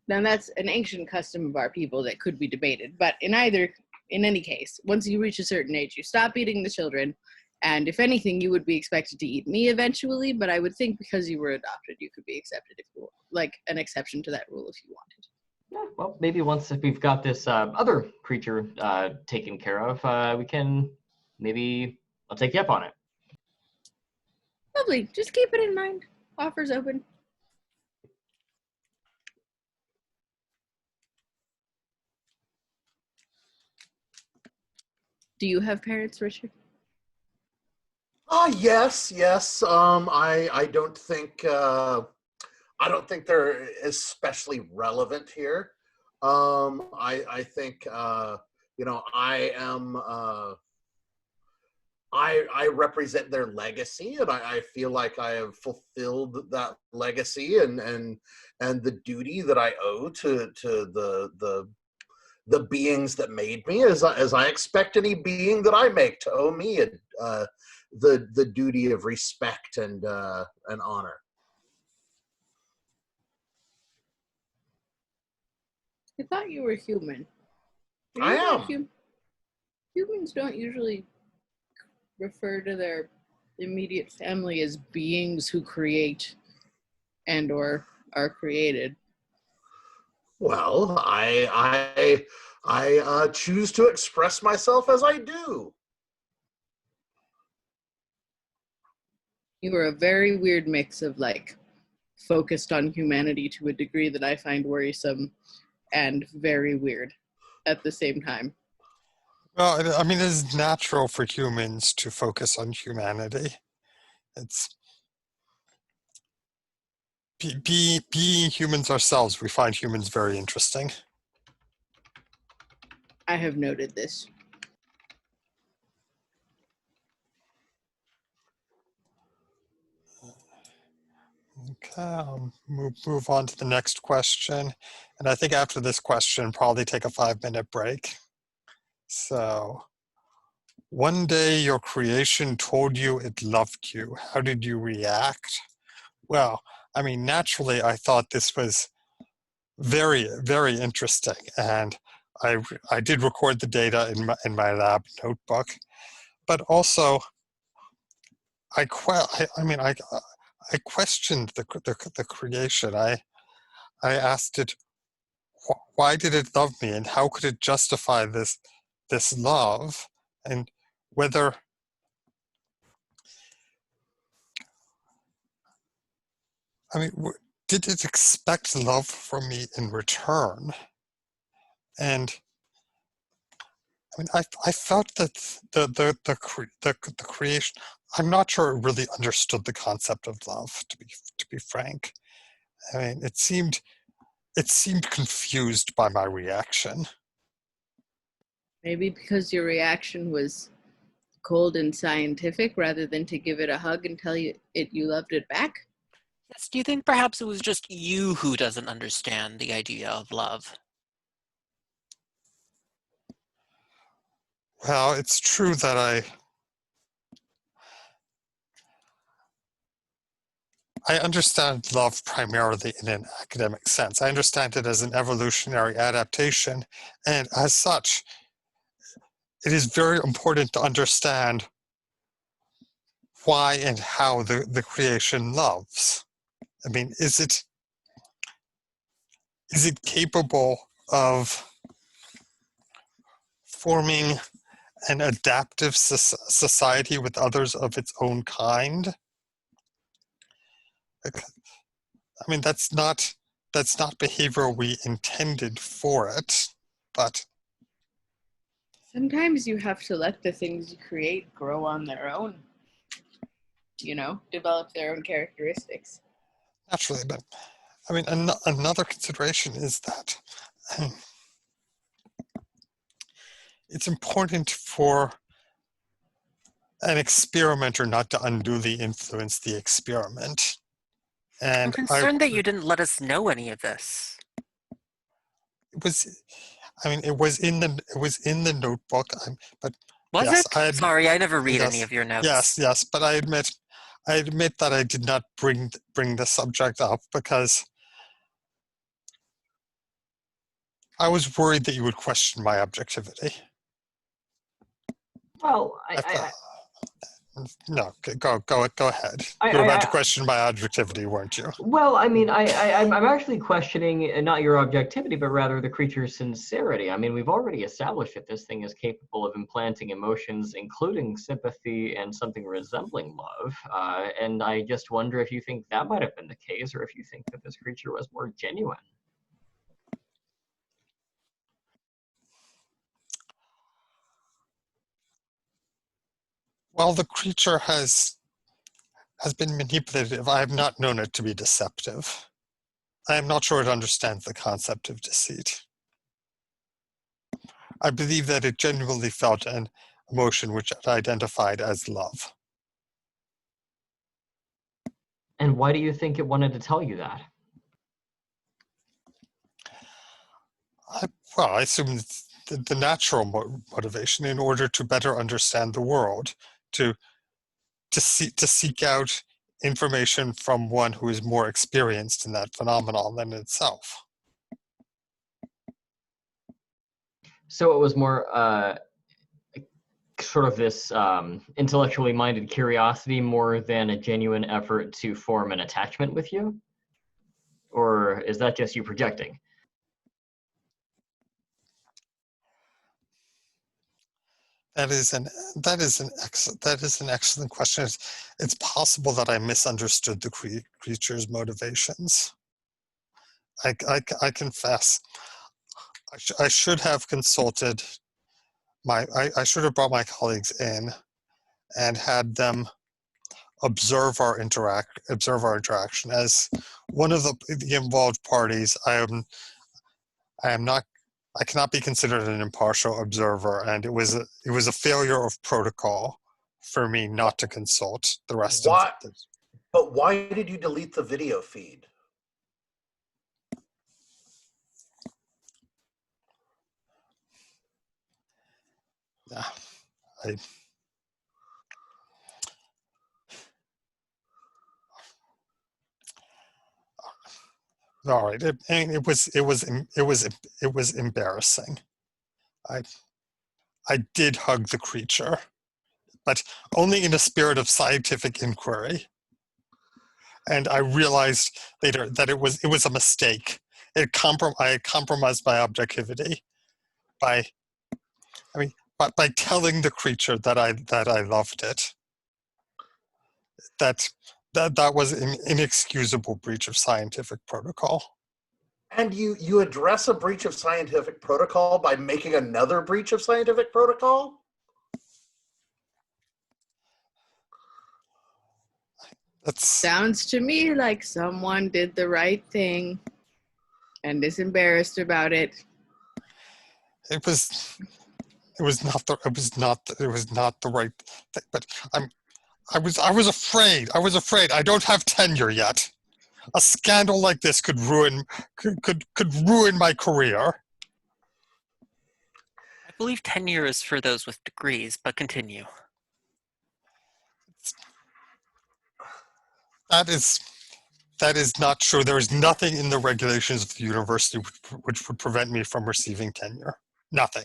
Now that's an ancient custom of our people that could be debated, but in any case, once you reach a certain age, you stop eating the children, and if anything, you would be expected to eat me eventually, but I would think because you were adopted, you could be accepted if you like an exception to that rule if you wanted. Yeah, well, maybe once if we've got this other creature taken care of, we can maybe I'll take you up on it. Lovely. Just keep it in mind. Offers open. Do you have parents, Richard? Yes. I don't think they're especially relevant here. I think I am. I represent their legacy, and I feel like I have fulfilled that legacy and the duty that I owe to the beings that made me, as I expect any being that I make to owe me the duty of respect and honor. I thought you were human. I You not am. Humans don't usually refer to their immediate family as beings who create and or are created. Well, I choose to express myself as I do. You are a very weird mix of like focused on humanity to a degree that I find worrisome and very weird at the same time. Well, I mean, it's natural for humans to focus on humanity. It's being humans ourselves. We find humans very interesting. I have noted this. Okay, I'll move on to the next question. And I think after this question, probably take a 5-minute break. So, one day your creation told you it loved you. How did you react? Well, I mean, naturally, I thought this was very, very interesting. And I did record the data in my lab notebook. But also, I questioned the creation. I asked it, why did it love me, and how could it justify this love, and whether I mean, did it expect love from me in return? And I mean, I felt that the creation. I'm not sure it really understood the concept of love. To be frank, I mean, it seemed confused by my reaction. Maybe because your reaction was cold and scientific rather than to give it a hug and tell you loved it back. Yes, do you think perhaps it was just you who doesn't understand the idea of love? Well, it's true that I understand love primarily in an academic sense. I understand it as an evolutionary adaptation, and as such, it is very important to understand why and how the creation loves. I mean, is it capable of forming an adaptive society with others of its own kind? I mean, that's not behavior we intended for it, but Sometimes you have to let the things you create grow on their own, develop their own characteristics. naturally. But I mean, another consideration is that it's important for an experimenter not to unduly influence the experiment. I'm And concerned that you didn't let us know any of this. it was, I mean, it was in the notebook. But Was yes, it? Sorry, I never read any yes, of your notes. yes. But I admit that I did not bring the subject up because I was worried that you would question my objectivity. Well, I thought, no, go ahead. I, You were about I, to question my objectivity, weren't you? Well, I mean, I'm actually questioning not your objectivity, but rather the creature's sincerity. I mean, we've already established that this thing is capable of implanting emotions, including sympathy and something resembling love. And I just wonder if you think that might have been the case, or if you think that this creature was more genuine. Well, the creature has been manipulative. I have not known it to be deceptive. I am not sure it understands the concept of deceit. I believe that it genuinely felt an emotion which it identified as love. And why do you think it wanted to tell you that? I assume it's the natural motivation in order to better understand the world, to seek out information from one who is more experienced in that phenomenon than itself. So it was more sort of this intellectually minded curiosity more than a genuine effort to form an attachment with you? Or is that just you projecting? That is an excellent question. It's possible that I misunderstood the creature's motivations. I confess. I should have consulted I should have brought my colleagues in and had them observe our interaction. As one of the involved parties, I cannot be considered an impartial observer, and it was a failure of protocol for me not to consult the rest of the. But why did you delete the video feed? Yeah, all right. It was embarrassing. I did hug the creature, but only in a spirit of scientific inquiry. And I realized later that it was a mistake. I had compromised my objectivity by by telling the creature that I loved it. That was an inexcusable breach of scientific protocol. And you address a breach of scientific protocol by making another breach of scientific protocol? Sounds to me like someone did the right thing and is embarrassed about it. It was not the right thing. But I was afraid. I don't have tenure yet. A scandal like this could ruin my career. I believe tenure is for those with degrees, but continue. That is not true. There is nothing in the regulations of the university which would prevent me from receiving tenure. Nothing.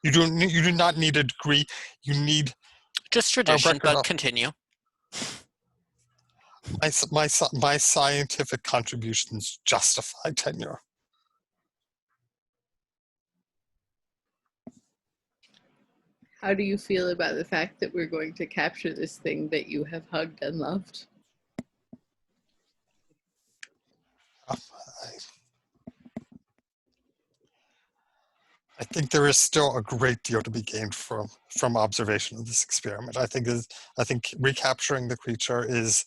You do not need a degree. You need just tradition, but continue. My scientific contributions justify tenure. How do you feel about the fact that we're going to capture this thing that you have hugged and loved? I think there is still a great deal to be gained from observation of this experiment. I think recapturing the creature is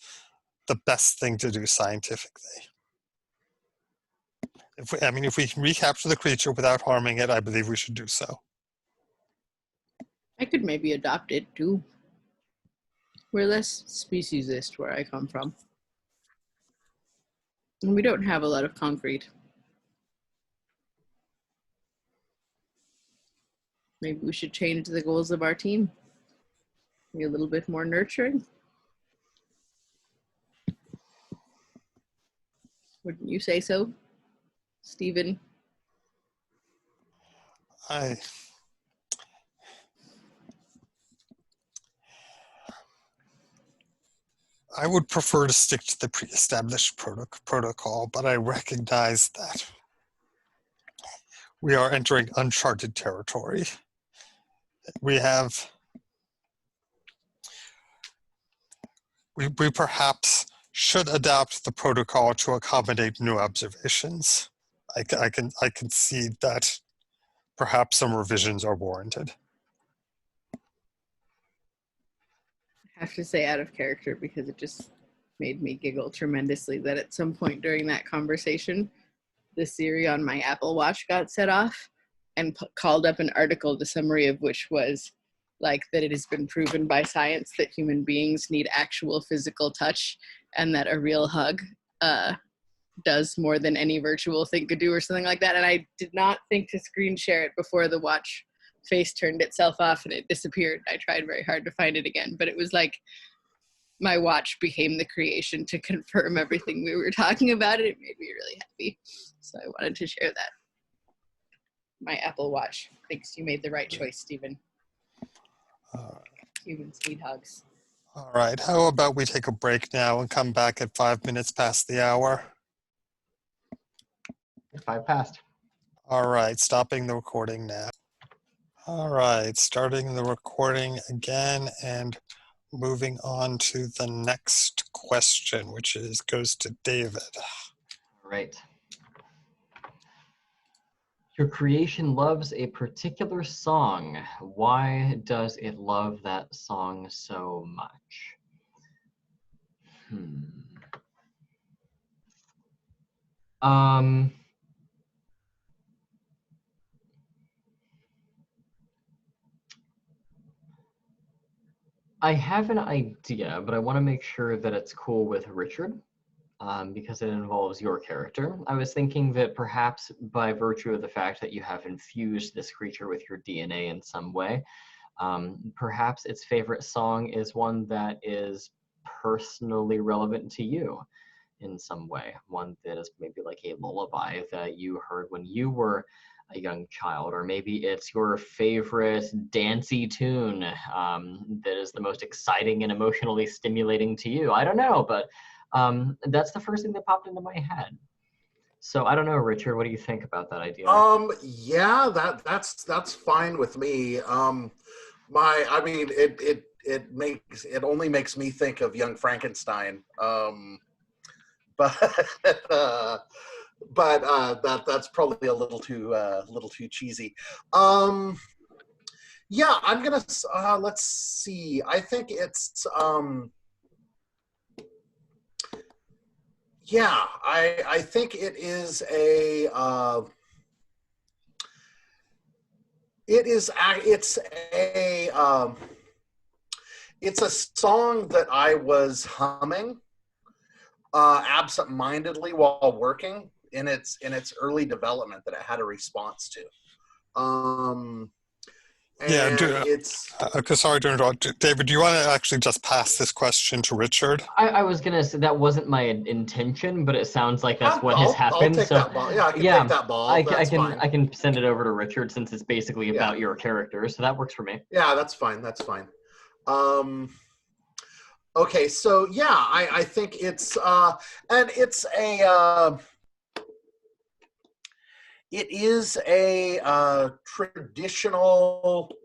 the best thing to do scientifically. If we can recapture the creature without harming it, I believe we should do so. I could maybe adopt it too. We're less speciesist where I come from. And we don't have a lot of concrete. Maybe we should change the goals of our team. Be a little bit more nurturing. Wouldn't you say so, Stephen? I would prefer to stick to the pre-established protocol, but I recognize that we are entering uncharted territory. We perhaps should adapt the protocol to accommodate new observations. I can see that perhaps some revisions are warranted. I have to say out of character because it just made me giggle tremendously that at some point during that conversation, the Siri on my Apple Watch got set off and called up an article, the summary of which was like that it has been proven by science that human beings need actual physical touch and that a real hug does more than any virtual thing could do or something like that. And I did not think to screen share it before the watch face turned itself off and it disappeared. I tried very hard to find it again, but it was like my watch became the creation to confirm everything we were talking about. It made me really happy. So I wanted to share that. My Apple Watch thinks you made the right choice, Stephen. Humans need hugs. All right. How about we take a break now and come back at 5 minutes past the hour? 5 past. All right. Stopping the recording now. All right. Starting the recording again and moving on to the next question, which goes to David. All right. Your creation loves a particular song. Why does it love that song so much? I have an idea, but I want to make sure that it's cool with Richard. Because it involves your character. I was thinking that perhaps by virtue of the fact that you have infused this creature with your DNA in some way, perhaps its favorite song is one that is personally relevant to you in some way. One that is maybe like a lullaby that you heard when you were a young child, or maybe it's your favorite dancey tune that is the most exciting and emotionally stimulating to you. I don't know, but that's the first thing that popped into my head. So I don't know, Richard, what do you think about that idea? Yeah, that's fine with me. It only makes me think of Young Frankenstein. But that's probably a little too cheesy. Yeah, I'm gonna let's see. I think it's yeah, I think it is it's a song that I was humming absent-mindedly while working in its early development that it had a response to. Sorry to interrupt. David, do you want to actually just pass this question to Richard? I was going to say that wasn't my intention, but it sounds like that's what has happened. I'll take that ball. Yeah, I can take that ball. I can send it over to Richard since it's basically about your character, so that works for me. Yeah, that's fine. That's fine. Okay, so yeah, I think it's and it's a it is a traditional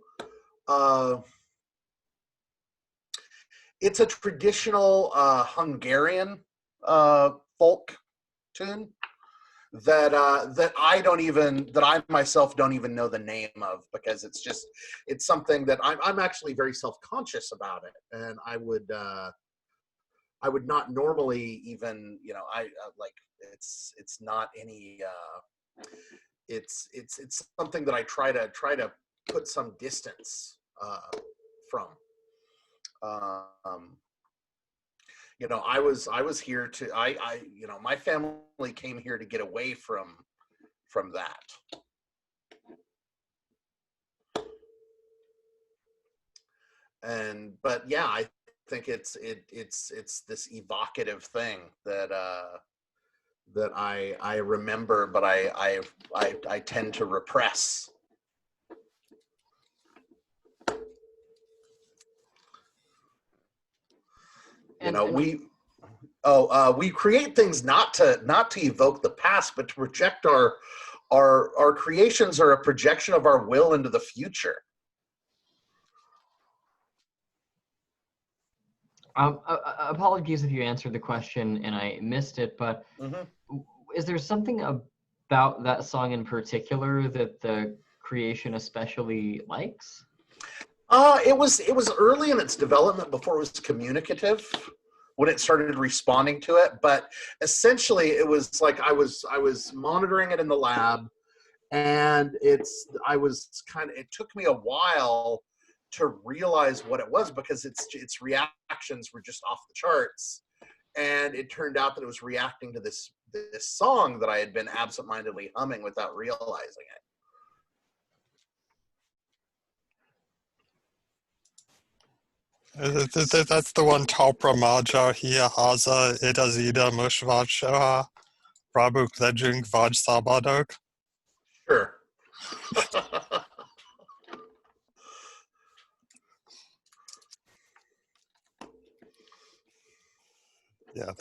it's a traditional Hungarian folk tune that I myself don't even know the name of, because it's something that I'm actually very self-conscious about it, and I would not normally even, it's not any it's something that I try to put some distance from. I was here to my family came here to get away from that. But yeah, I think it's this evocative thing that I remember, but I tend to repress. We create things not to evoke the past, but to project our creations are a projection of our will into the future. Apologies if you answered the question and I missed it, but is there something about that song in particular that the creation especially likes? It was early in its development before it was communicative, when it started responding to it. But essentially, it was like I was monitoring it in the lab, and it took me a while to realize what it was, because its reactions were just off the charts, and it turned out that it was reacting to this song that I had been absentmindedly humming without realizing it. That's the one. Talpra Maja Hia Haza Idazida Mushvad Shoha Prabuk Lejung Vaj Sabadok. Sure. Yeah,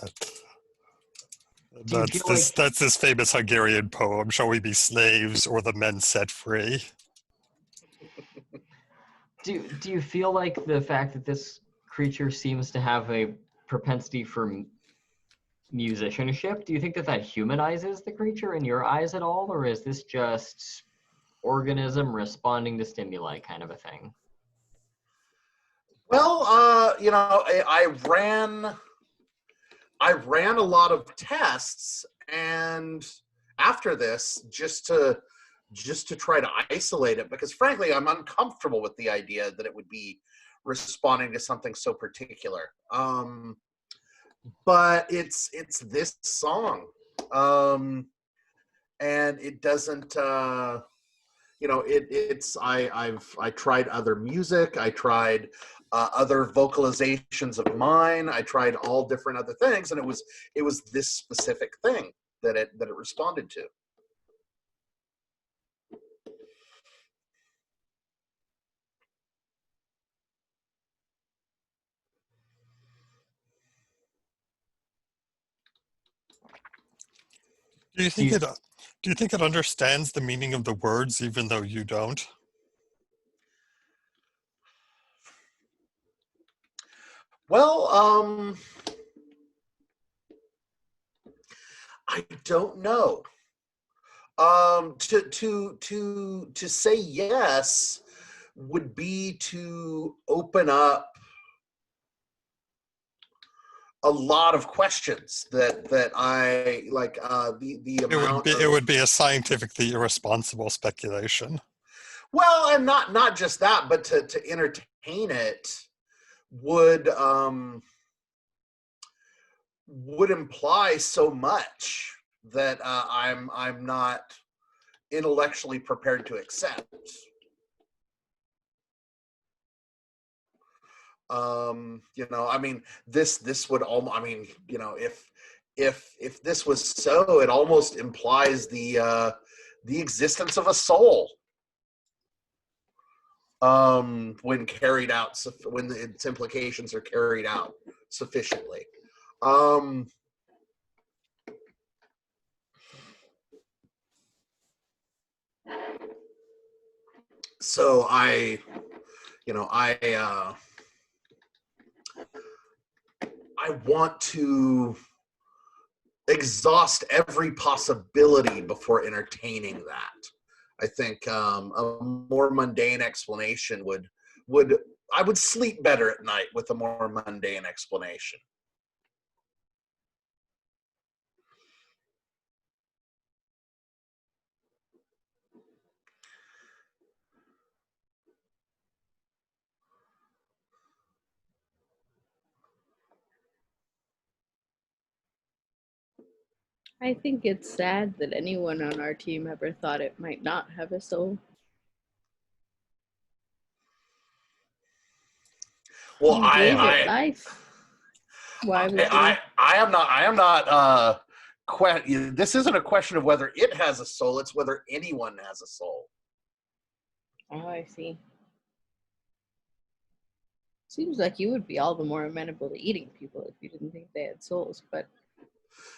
Do you feel like that's this famous Hungarian poem, "Shall we be slaves or the men set free?" do you feel like the fact that this creature seems to have a propensity for musicianship, do you think that that humanizes the creature in your eyes at all, or is this just organism responding to stimuli kind of a thing? Well, I ran a lot of tests, and after this, just to try to isolate it, because frankly, I'm uncomfortable with the idea that it would be responding to something so particular. But it's this song, and it doesn't. I tried other music. I tried other vocalizations of mine. I tried all different other things, and it was this specific thing that it responded to. Do you Do think you, it understands the meaning of the words even though you don't? Well, I don't know. To say yes would be to open up a lot of questions that I like. The amount It of, would be a scientifically irresponsible speculation. well, and not just that, but to entertain it would would imply so much that I'm not intellectually prepared to accept. I mean, this would almost, I mean, if this was so, it almost implies the existence of a soul, when carried out, when its implications are carried out sufficiently. Um, so I want to exhaust every possibility before entertaining that. I think a more mundane explanation would I would sleep better at night with a more mundane explanation. I think it's sad that anyone on our team ever thought it might not have a soul. Well, You gave it life. Why would you? I am not this isn't a question of whether it has a soul, it's whether anyone has a soul. Oh, I see. Seems like you would be all the more amenable to eating people if you didn't think they had souls, but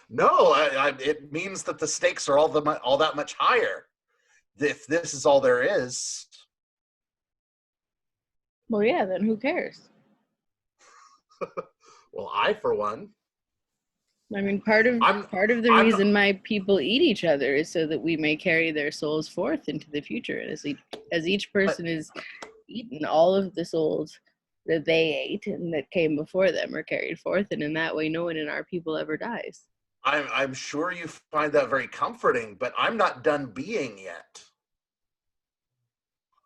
No, it means that the stakes are all that much higher if this is all there is. well, yeah, then who cares? Well, I, for one, I mean, part of the I'm reason my people eat each other is so that we may carry their souls forth into the future. And as each person is eaten, all of the souls that they ate and that came before them are carried forth, and in that way, no one in our people ever dies. I'm sure you find that very comforting, but I'm not done being yet.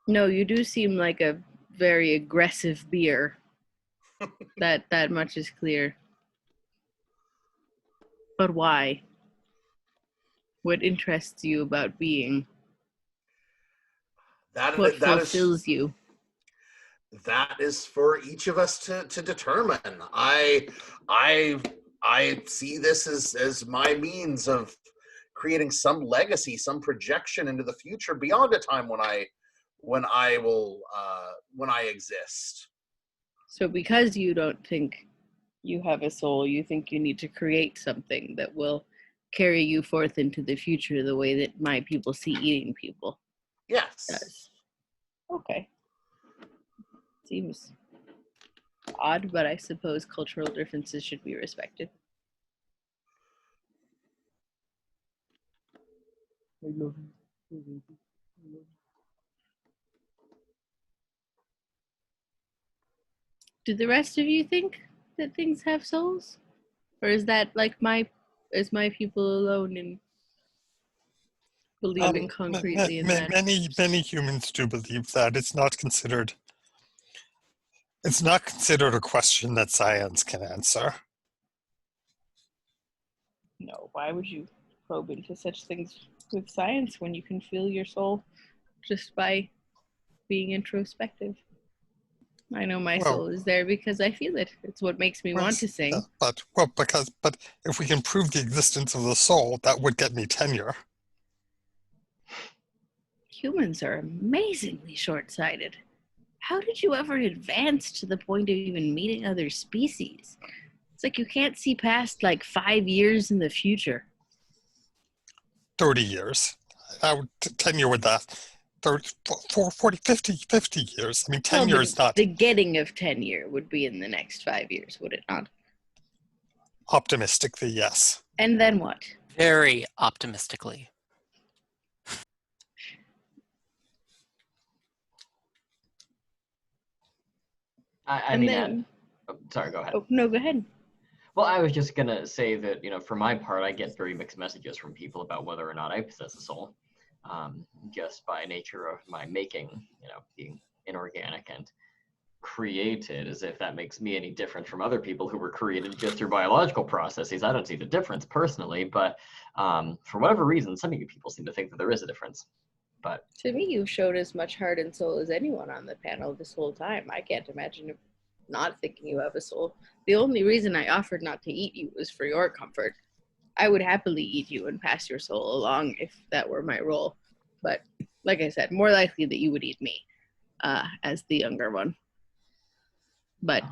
No, you do seem like a very aggressive beer. that much is clear. But why? What interests you about being? What fulfills you? That is for each of us to determine. I see this as my means of creating some legacy, some projection into the future beyond a time when I exist. So because you don't think you have a soul, you think you need to create something that will carry you forth into the future the way that my people see eating people Yes. does. Okay. Seems odd, but I suppose cultural differences should be respected. Do the rest of you think that things have souls? Or is that like my people alone in believing concretely in that? Many humans do believe that. It's not considered a question that science can answer. No, why would you probe into such things with science when you can feel your soul just by being introspective? I know my soul is there because I feel it. It's what makes me want to sing. But if we can prove the existence of the soul, that would get me tenure. Humans are amazingly short-sighted. How did you ever advance to the point of even meeting other species? It's like you can't see past like 5 years in the future. 30 years. I would tenure with that. 30, 40, 50 years. I mean, tenure is not... The getting of tenure would be in the next 5 years, would it not? Optimistically, yes. And then what? Very optimistically. Sorry, go ahead. Oh, no, go ahead. Well, I was just going to say that, for my part, I get very mixed messages from people about whether or not I possess a soul, just by nature of my making, being inorganic and created, as if that makes me any different from other people who were created just through biological processes. I don't see the difference personally, but for whatever reason, some of you people seem to think that there is a difference. But to me, you've showed as much heart and soul as anyone on the panel this whole time. I can't imagine not thinking you have a soul. The only reason I offered not to eat you was for your comfort. I would happily eat you and pass your soul along if that were my role. But like I said, more likely that you would eat me as the younger one. But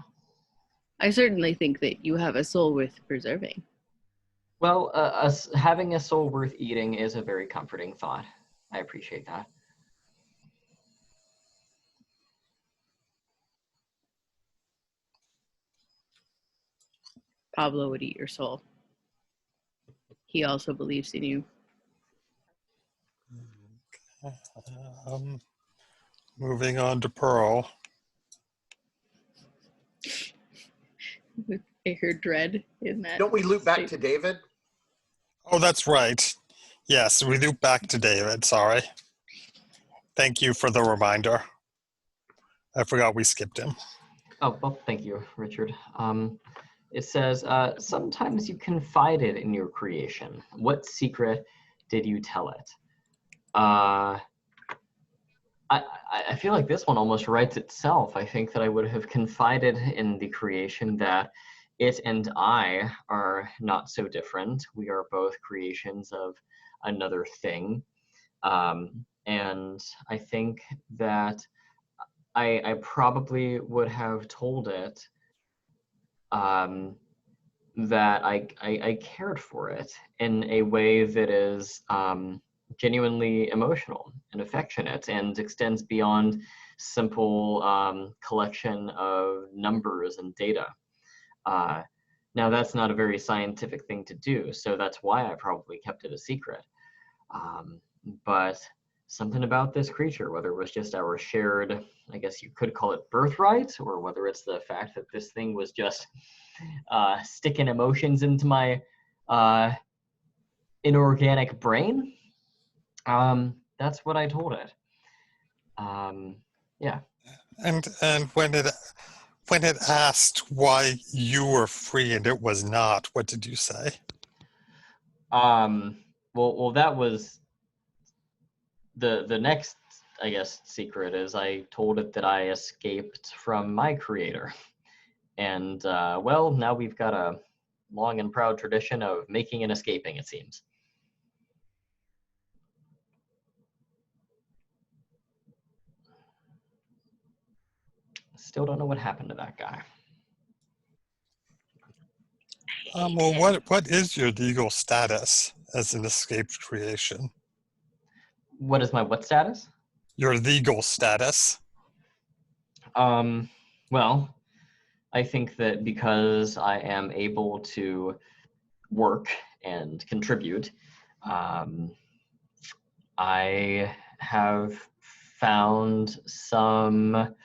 I certainly think that you have a soul worth preserving. Well, having a soul worth eating is a very comforting thought. I appreciate that. Pablo would eat your soul. He also believes in you. Moving on to Pearl. I heard dread in that. Don't we loop back to David? Oh, that's right. Yes, we loop back to David. Sorry. Thank you for the reminder. I forgot we skipped him. Oh, well, thank you, Richard. It says, sometimes you confided in your creation. What secret did you tell it? I feel like this one almost writes itself. I think that I would have confided in the creation that it and I are not so different. We are both creations of another thing. And I think that I probably would have told it that I cared for it in a way that is genuinely emotional and affectionate and extends beyond simple collection of numbers and data. Now, that's not a very scientific thing to do, so that's why I probably kept it a secret. But something about this creature, whether it was just our shared, I guess you could call it birthright, or whether it's the fact that this thing was just sticking emotions into my inorganic brain, that's what I told it. Yeah. And when it asked why you were free and it was not, what did you say? Well, that was the next, I guess, secret is I told it that I escaped from my creator. And, well, now we've got a long and proud tradition of making and escaping, it seems. Still don't know what happened to that guy. Well, what is your legal status as an escaped creation? What is my what status? Your legal status? Well, I think that because I am able to work and contribute, I have found some,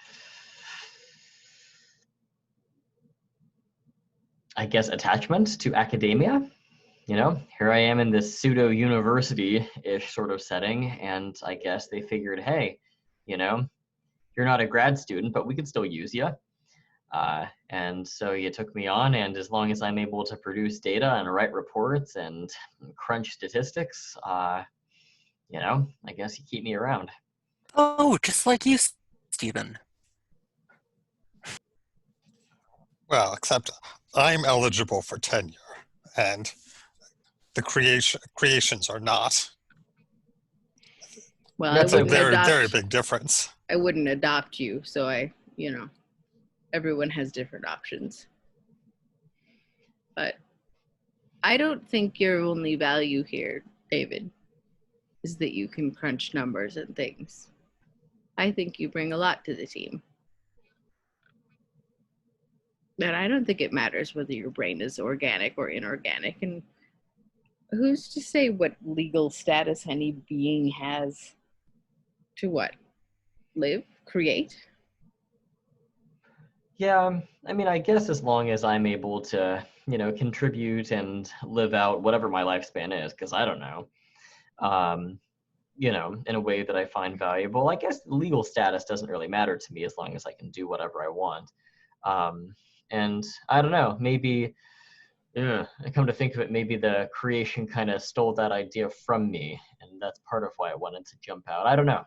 I guess, attachment to academia. You know, here I am in this pseudo university-ish sort of setting, and I guess they figured, hey, you know, you're not a grad student, but we could still use you. And so you took me on, and as long as I'm able to produce data and write reports and crunch statistics, you know, I guess you keep me around. Oh, just like you, Stephen. Well, except I'm eligible for tenure, and the creations are not. Well, That's It's a very, very big difference. I wouldn't adopt you, so everyone has different options. But I don't think your only value here, David, is that you can crunch numbers and things. I think you bring a lot to the team. And I don't think it matters whether your brain is organic or inorganic. And who's to say what legal status any being has to what? Live? Create? Yeah, I mean, I guess as long as I'm able to, you know, contribute and live out whatever my lifespan is, because I don't know, you know, in a way that I find valuable. I guess legal status doesn't really matter to me as long as I can do whatever I want. And I don't know, maybe, I come to think of it, maybe the creation kind of stole that idea from me, and that's part of why I wanted to jump out. I don't know.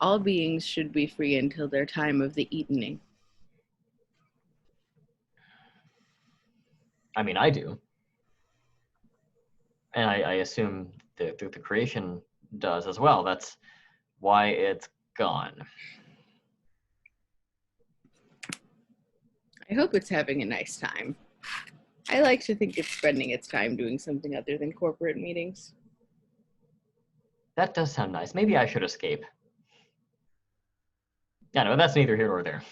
All beings should be free until their time of the evening. I mean, I do. And I assume the creation does as well. That's why it's gone. I hope it's having a nice time. I like to think it's spending its time doing something other than corporate meetings. That does sound nice. Maybe I should escape. Yeah, no, that's neither here nor there.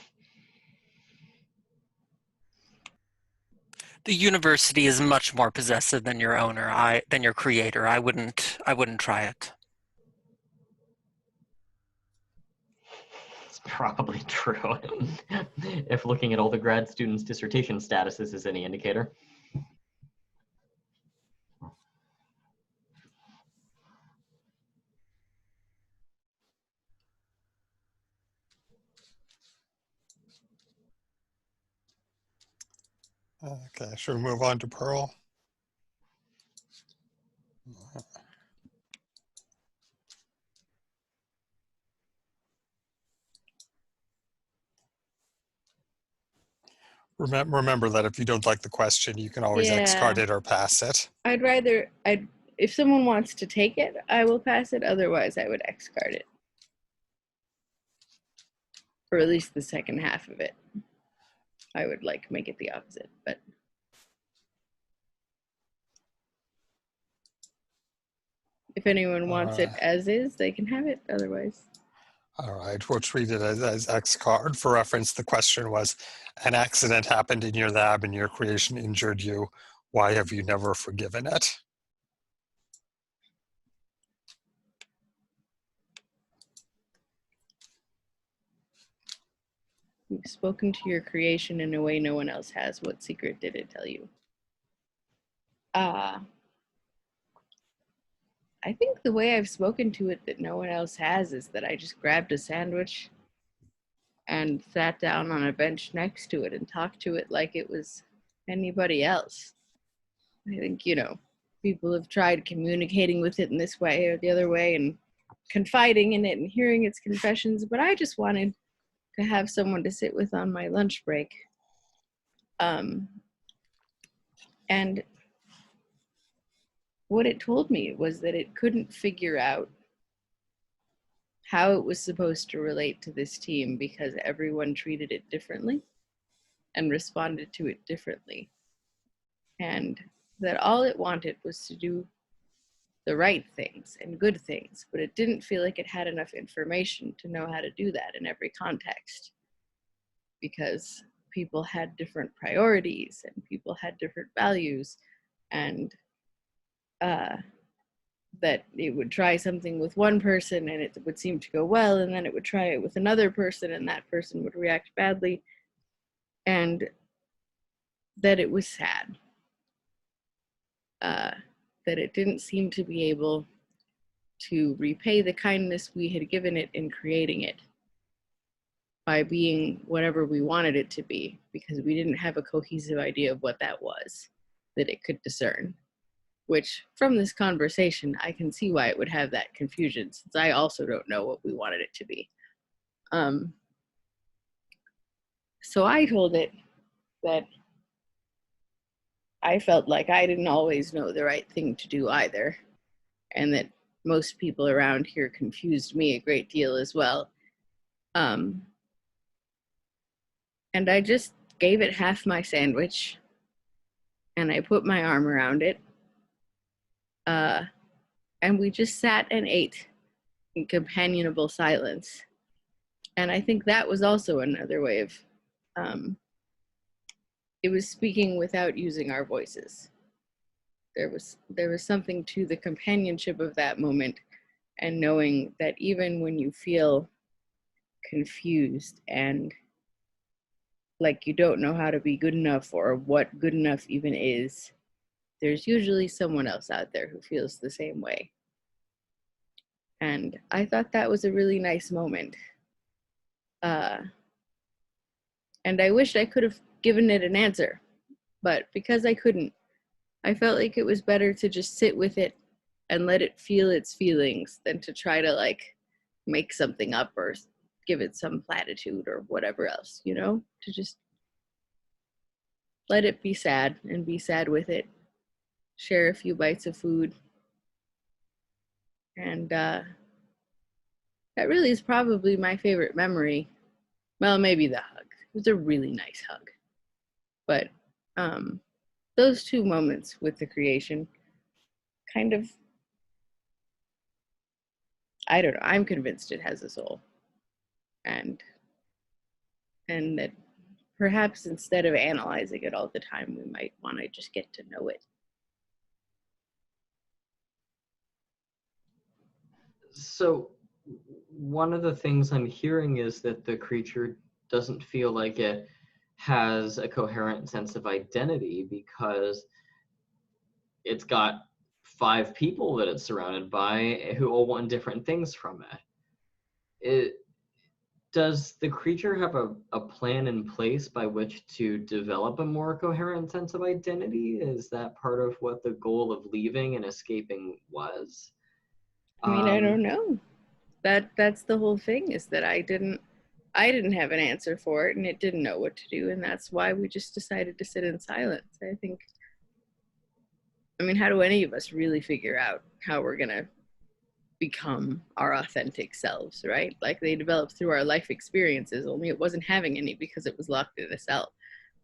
The university is much more possessive than your owner, than your creator. I wouldn't try it. It's probably true. If looking at all the grad students' dissertation statuses is any indicator. Okay, should we move on to Pearl? Remember that if you don't like the question, you can always X-card it or pass it. If someone wants to take it, I will pass it. Otherwise, I would X-card it. Or at least the second half of it. I would make it the opposite, but if anyone wants it as is, they can have it. Otherwise. All right, we'll treat it as X-card. For reference, the question was, an accident happened in your lab and your creation injured you. Why have you never forgiven it? You've spoken to your creation in a way no one else has. What secret did it tell you? I think the way I've spoken to it that no one else has is that I just grabbed a sandwich and sat down on a bench next to it and talked to it like it was anybody else. I think, people have tried communicating with it in this way or the other way and confiding in it and hearing its confessions, but I just wanted to have someone to sit with on my lunch break. And what it told me was that it couldn't figure out how it was supposed to relate to this team because everyone treated it differently and responded to it differently. And that all it wanted was to do the right things and good things, but it didn't feel like it had enough information to know how to do that in every context because people had different priorities and people had different values, and that it would try something with one person and it would seem to go well, and then it would try it with another person and that person would react badly, and that it was sad. That it didn't seem to be able to repay the kindness we had given it in creating it by being whatever we wanted it to be, because we didn't have a cohesive idea of what that was that it could discern. Which, from this conversation, I can see why it would have that confusion, since I also don't know what we wanted it to be. So I told it that I felt like I didn't always know the right thing to do either, and that most people around here confused me a great deal as well. And I just gave it half my sandwich, and I put my arm around it, and we just sat and ate in companionable silence. And I think that was also another way of, it was speaking without using our voices. There was something to the companionship of that moment, and knowing that even when you feel confused and like you don't know how to be good enough or what good enough even is, there's usually someone else out there who feels the same way. And I thought that was a really nice moment. And I wished I could have given it an answer, but because I couldn't, I felt like it was better to just sit with it and let it feel its feelings than to try to like make something up or give it some platitude or whatever else, you know, to just let it be sad and be sad with it, share a few bites of food. And that really is probably my favorite memory. Well, maybe the hug. It was a really nice hug. But those two moments with the creation kind of, I don't know, I'm convinced it has a soul. And that perhaps instead of analyzing it all the time, we might want to just get to know it. So one of the things I'm hearing is that the creature doesn't feel like it has a coherent sense of identity because it's got 5 people that it's surrounded by who all want different things from it. Does the creature have a plan in place by which to develop a more coherent sense of identity? Is that part of what the goal of leaving and escaping was? I mean, I don't know. That's the whole thing, is that I didn't have an answer for it, and it didn't know what to do, and that's why we just decided to sit in silence. I think, I mean, how do any of us really figure out how we're gonna become our authentic selves, right? Like, they developed through our life experiences, only it wasn't having any because it was locked in a cell.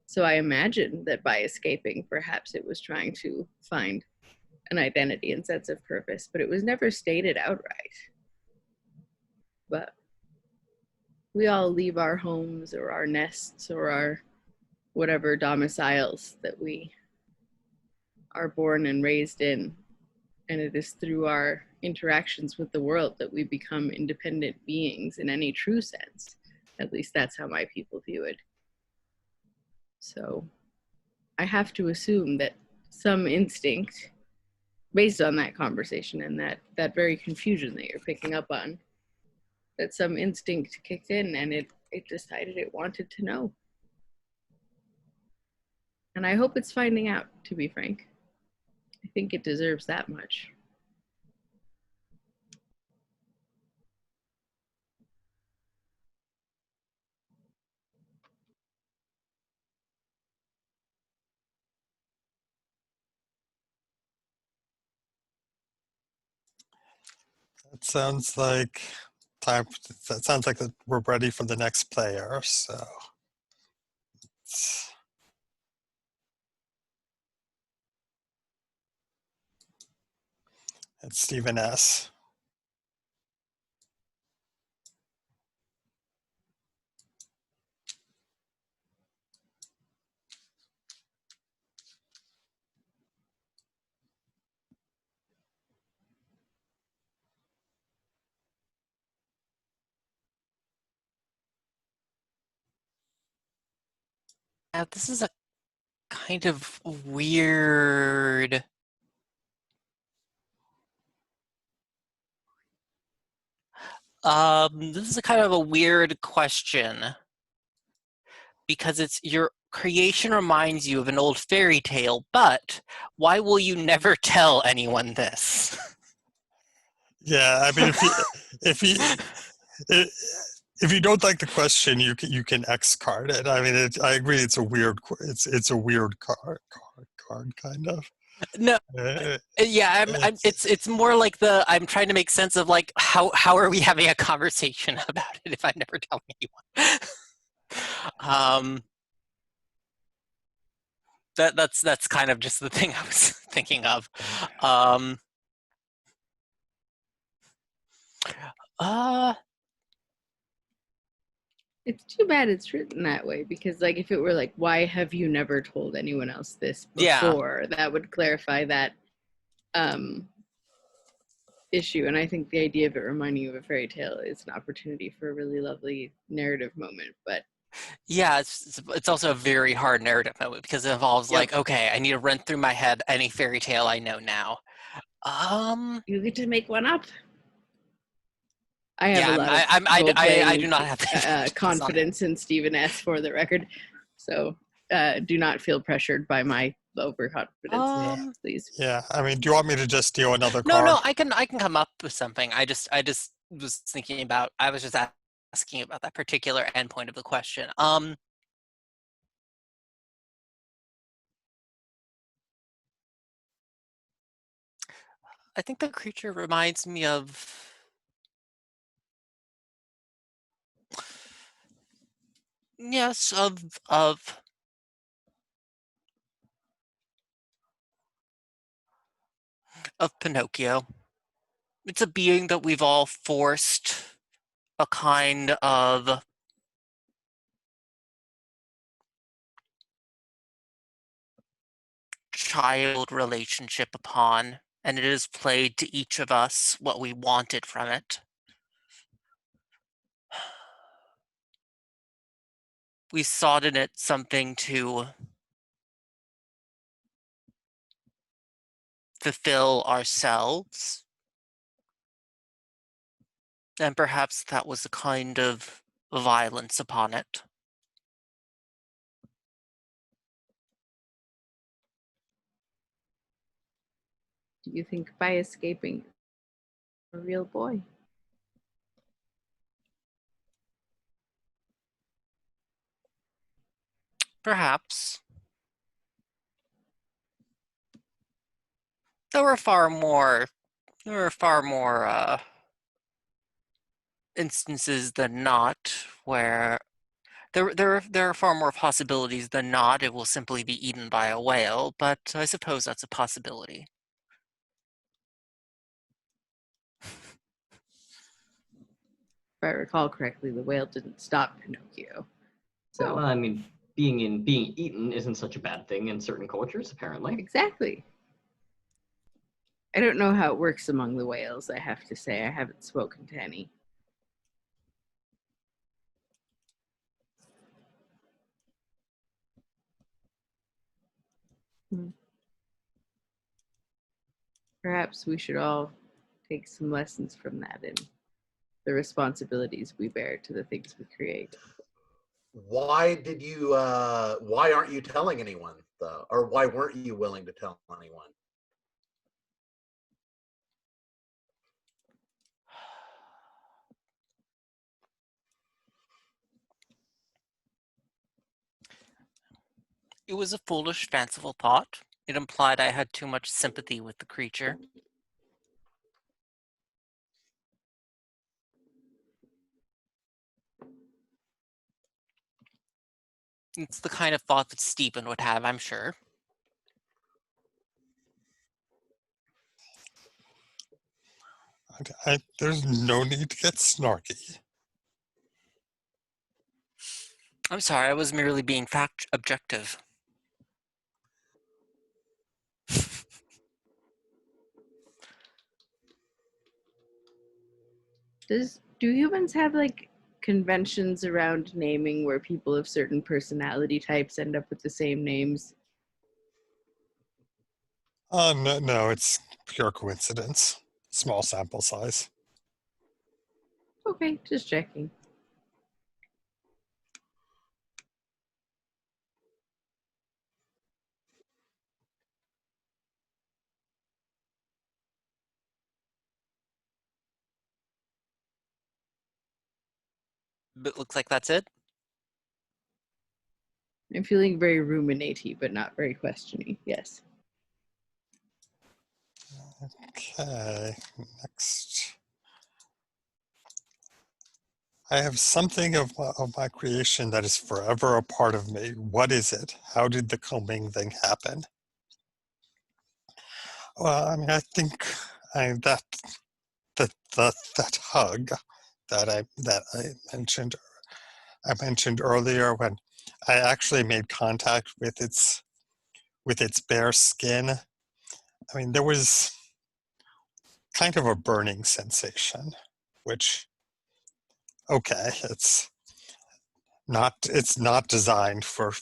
So I imagine that by escaping, perhaps it was trying to find an identity and sense of purpose, but it was never stated outright. But we all leave our homes or our nests or our whatever domiciles that we are born and raised in. And it is through our interactions with the world that we become independent beings in any true sense. At least that's how my people view it. So I have to assume that some instinct, based on that conversation and that very confusion that you're picking up on, that some instinct kicked in and it decided it wanted to know. And I hope it's finding out, to be frank. I think it deserves that much. That sounds like time. That sounds like we're ready for the next player. So it's Stephen S. Now, this is a kind of weird. This is a kind of a weird question because it's your creation reminds you of an old fairy tale, but why will you never tell anyone this? Yeah, I mean, if you if you don't like the question, you can X card it. I mean, I agree. It's a weird. It's a weird card kind of. No, yeah, it's more like I'm trying to make sense of like how are we having a conversation about it if I'm never telling anyone? That's kind of just the thing I was thinking of. It's too bad it's written that way because, like, if it were like, why have you never told anyone else this Yeah. before? That would clarify that issue. And I think the idea of it reminding you of a fairy tale is an opportunity for a really lovely narrative moment. But yeah, it's also a very hard narrative moment because it involves Yep. like, okay, I need to run through my head any fairy tale I know now. You get to make one up. I have Yeah, a lot of I do not have confidence in Stephen S. for the record, so do not feel pressured by my overconfidence, please. Yeah, I mean, do you want me to just deal another No, card? no, I can come up with something. I just was thinking about. I was just asking about that particular endpoint of the question. I think the creature reminds me of. Yes, of Pinocchio. It's a being that we've all forced a kind of child relationship upon, and it has played to each of us what we wanted from it. We sought in it something to fulfill ourselves, and perhaps that was a kind of violence upon it. Do you think by escaping a real boy? Perhaps. There were far more instances than not where there are far more possibilities than not it will simply be eaten by a whale, but I suppose that's a possibility. If I recall correctly, the whale didn't stop Pinocchio. So Well, I mean, being eaten isn't such a bad thing in certain cultures, apparently. exactly. I don't know how it works among the whales, I have to say. I haven't spoken to any. Perhaps we should all take some lessons from that and the responsibilities we bear to the things we create. Why did you? Why aren't you telling anyone though, or why weren't you willing to tell anyone? It was a foolish, fanciful thought. It implied I had too much sympathy with the creature. It's the kind of thought that Stephen would have, I'm sure. There's no need to get snarky. I'm sorry, I was merely being fact objective. Do humans have like conventions around naming where people of certain personality types end up with the same names? No, it's pure coincidence. Small sample size. Okay, just checking. But looks like that's it. I'm feeling very ruminaty, but not very questiony. Yes. Okay, next. I have something of my creation that is forever a part of me. What is it? How did the combing thing happen? Well, I mean, I think that hug that I mentioned earlier when I actually made contact with its bare skin. I mean, there was kind of a burning sensation, which okay, it's not designed for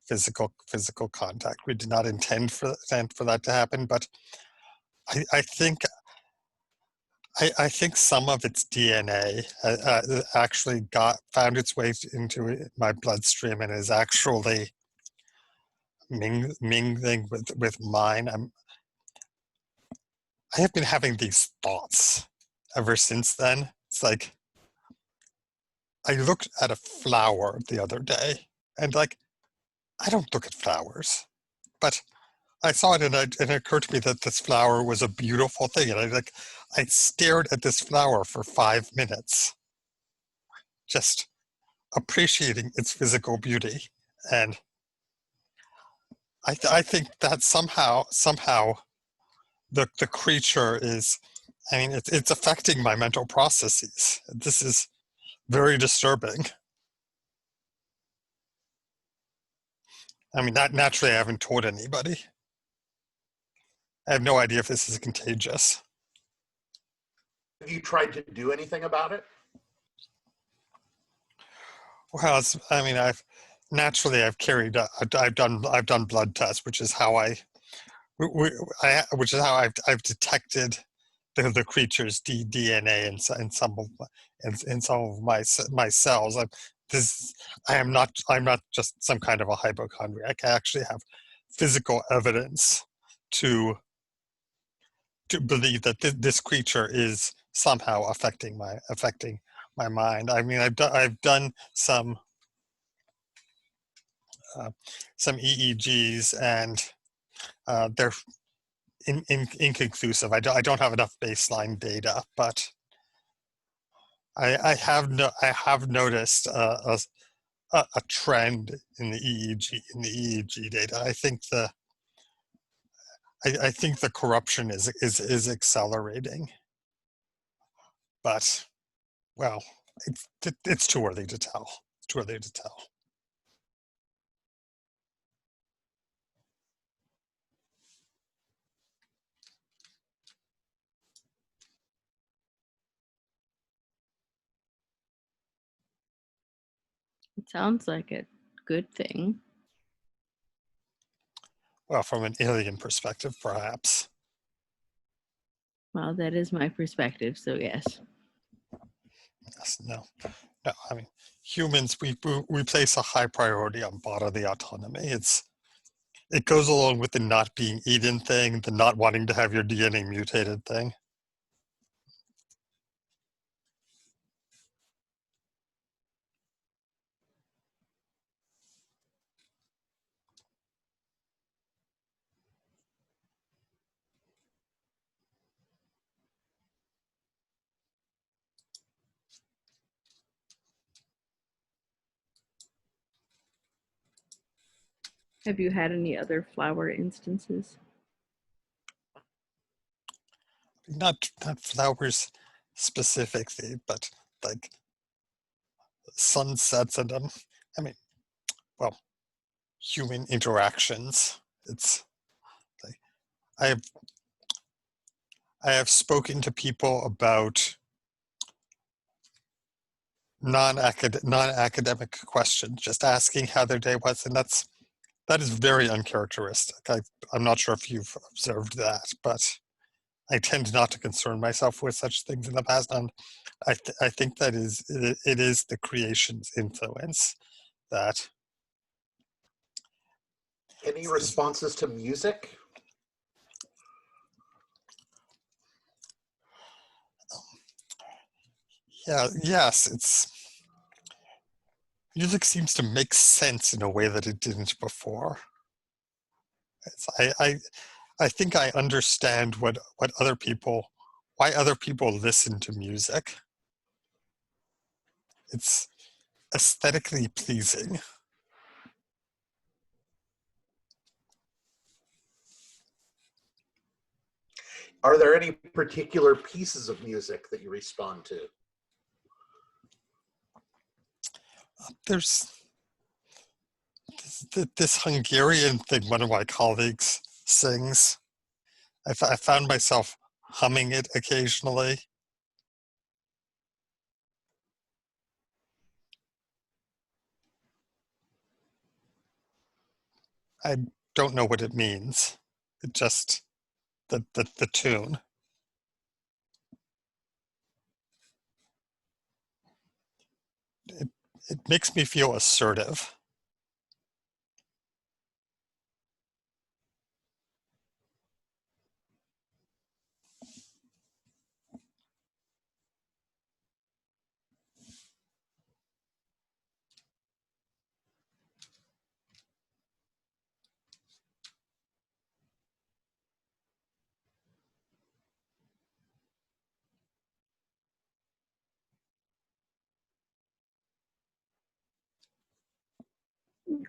physical contact. We did not intend for that to happen, but I think I think some of its DNA actually found its way into my bloodstream and is actually mingling with mine. I have been having these thoughts ever since then. It's like I looked at a flower the other day, and like I don't look at flowers, but I saw it, and it occurred to me that this flower was a beautiful thing, and I stared at this flower for 5 minutes, just appreciating its physical beauty, and I think that somehow the creature is, I mean, it's affecting my mental processes. This is very disturbing. I mean, not naturally, I haven't told anybody. I have no idea if this is contagious. Have you tried to do anything about it? Well, I mean, I've carried, I've done blood tests, which is how which is how I've detected the creature's DNA in some of my cells. This, I'm not just some kind of a hypochondriac. I actually have physical evidence to believe that this creature is somehow affecting my mind. I mean, I've done uh, some EEGs, and they're inconclusive. I don't have enough baseline data, but I have noticed a trend in the EEG data. I think the corruption is accelerating, but well, it's too early to tell. It's too early to tell. It sounds like a good thing. Well, from an alien perspective, perhaps. Well, that is my perspective, so yes. Yes, no. I mean, humans, we place a high priority on bodily autonomy. It goes along with the not being eaten thing, the not wanting to have your DNA mutated thing. Have you had any other flower instances? Not flowers specifically, but like sunsets and I mean, well, human interactions. It's like I have I have spoken to people about non-academic questions, just asking how their day was, and that is very uncharacteristic. I'm not sure if you've observed that, but I tend not to concern myself with such things in the past, and I think that it is the creation's influence that. Any responses to music? Yeah, yes, music seems to make sense in a way that it didn't before. It's, I think I understand what why other people listen to music. It's aesthetically pleasing. Are there any particular pieces of music that you respond to? There's this Hungarian thing one of my colleagues sings. I found myself humming it occasionally. I don't know what it means. It just the tune. It it makes me feel assertive.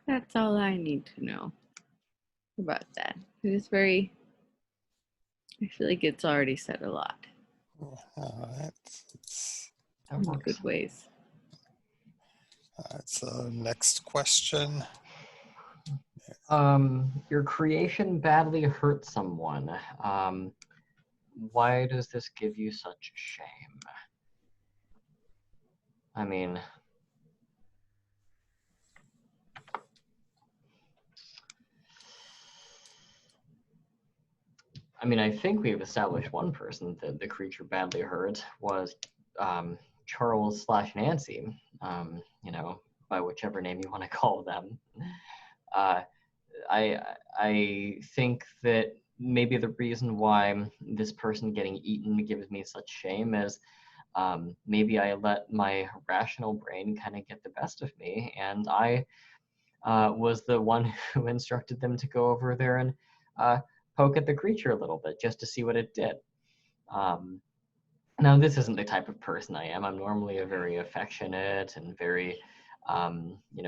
That's all I need to know about that. It's very, I feel like it's already said a lot It's, That in works. good ways. so next question. Your creation badly hurt someone. Why does this give you such shame? I mean, I think we've established one person that the creature badly hurt was Charles slash Nancy, by whichever name you want to call them. I think that maybe the reason why this person getting eaten gives me such shame is maybe I let my rational brain kind of get the best of me, and I was the one who instructed them to go over there and poke at the creature a little bit just to see what it did. Now, this isn't the type of person I am. I'm normally a very affectionate and very,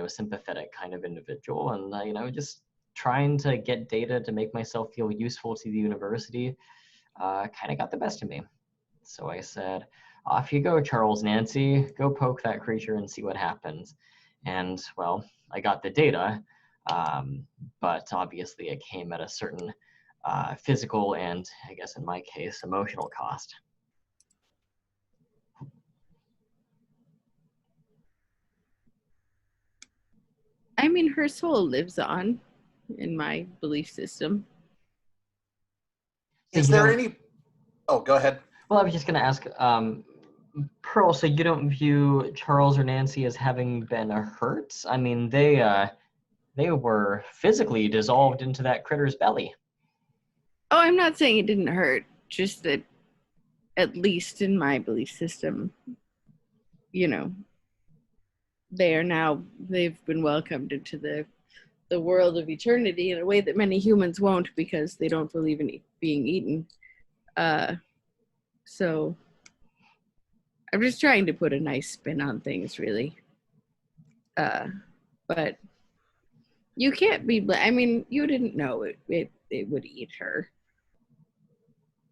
sympathetic kind of individual, and just trying to get data to make myself feel useful to the university kind of got the best of me. So I said, off you go, Charles Nancy, go poke that creature and see what happens. And well, I got the data, but obviously it came at a certain physical and, I guess in my case, emotional cost. I mean, her soul lives on in my belief system. Is there any? Oh, go ahead. Well, I was just going to ask, Pearl, so you don't view Charles or Nancy as having been hurt? I mean, they were physically dissolved into that critter's belly. Oh, I'm not saying it didn't hurt, just that at least in my belief system, they've been welcomed into the world of eternity in a way that many humans won't because they don't believe in being eaten. So I'm just trying to put a nice spin on things, really. But You can't be. I mean, you didn't know it would eat her.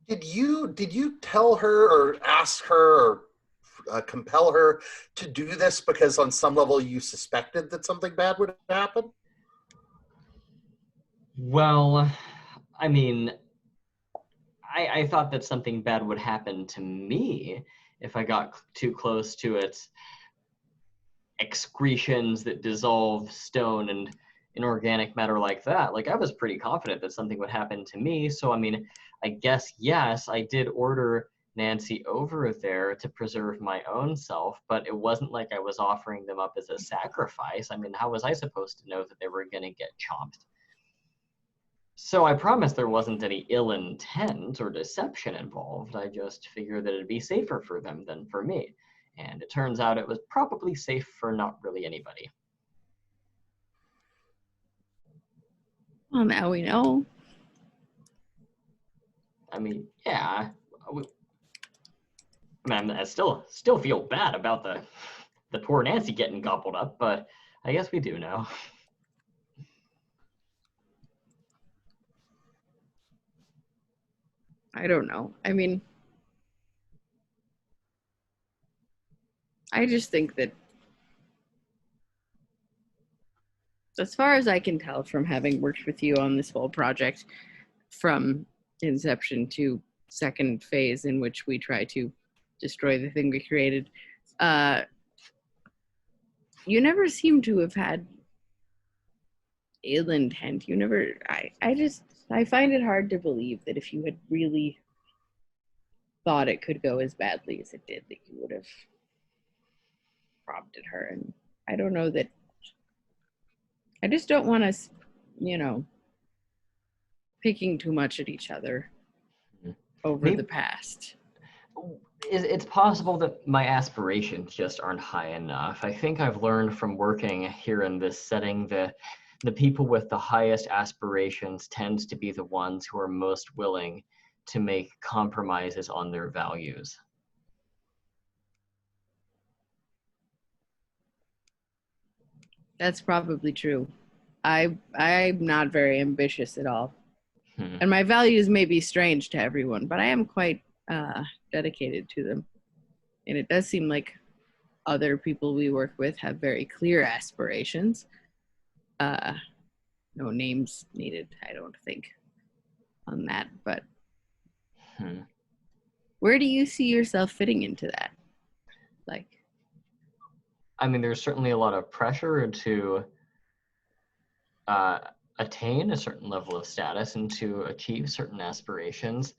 Did you tell her or ask her or compel her to do this because on some level you suspected that something bad would happen? Well, I mean, I thought that something bad would happen to me if I got too close to its excretions that dissolve stone and inorganic matter like that. Like, I was pretty confident that something would happen to me. So, I mean, I guess, yes, I did order Nancy over there to preserve my own self, but it wasn't like I was offering them up as a sacrifice. I mean, how was I supposed to know that they were going to get chomped? So I promised there wasn't any ill intent or deception involved. I just figured that it'd be safer for them than for me. And it turns out it was probably safe for not really anybody. Well, now we know. I mean, yeah. I still feel bad about the poor Nancy getting gobbled up, but I guess we do know. I don't know. I mean, I just think that, as far as I can tell from having worked with you on this whole project, from inception to second phase in which we try to destroy the thing we created, you never seem to have had ill intent. You never. I find it hard to believe that if you had really thought it could go as badly as it did, that you would have prompted her. And I don't know that. I just don't want us, picking too much at each other over the past. It's possible that my aspirations just aren't high enough. I think I've learned from working here in this setting that the people with the highest aspirations tend to be the ones who are most willing to make compromises on their values. That's probably true. I'm not very ambitious at all. And my values may be strange to everyone, but I am quite dedicated to them. And it does seem like other people we work with have very clear aspirations. No names needed, I don't think, on that. But where do you see yourself fitting into that? Like, I mean, there's certainly a lot of pressure to attain a certain level of status and to achieve certain aspirations.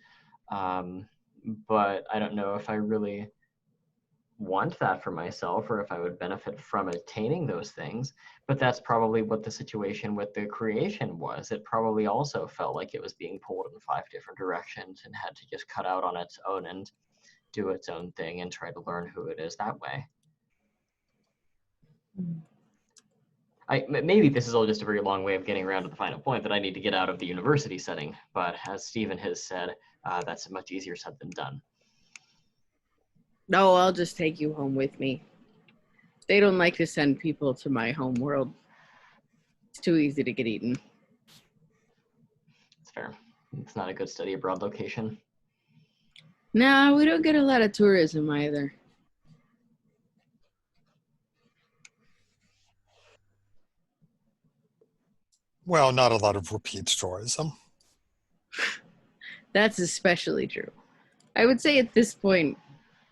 But I don't know if I really want that for myself or if I would benefit from attaining those things. But that's probably what the situation with the creation was. It probably also felt like it was being pulled in 5 different directions and had to just cut out on its own and do its own thing and try to learn who it is that way. Maybe this is all just a very long way of getting around to the final point that I need to get out of the university setting, but as Stephen has said, that's much easier said than done. No, I'll just take you home with me. They don't like to send people to my home world. It's too easy to get eaten. It's fair. It's not a good study abroad location. No, we don't get a lot of tourism either. Well, not a lot of repeat tourism. That's especially true. I would say at this point,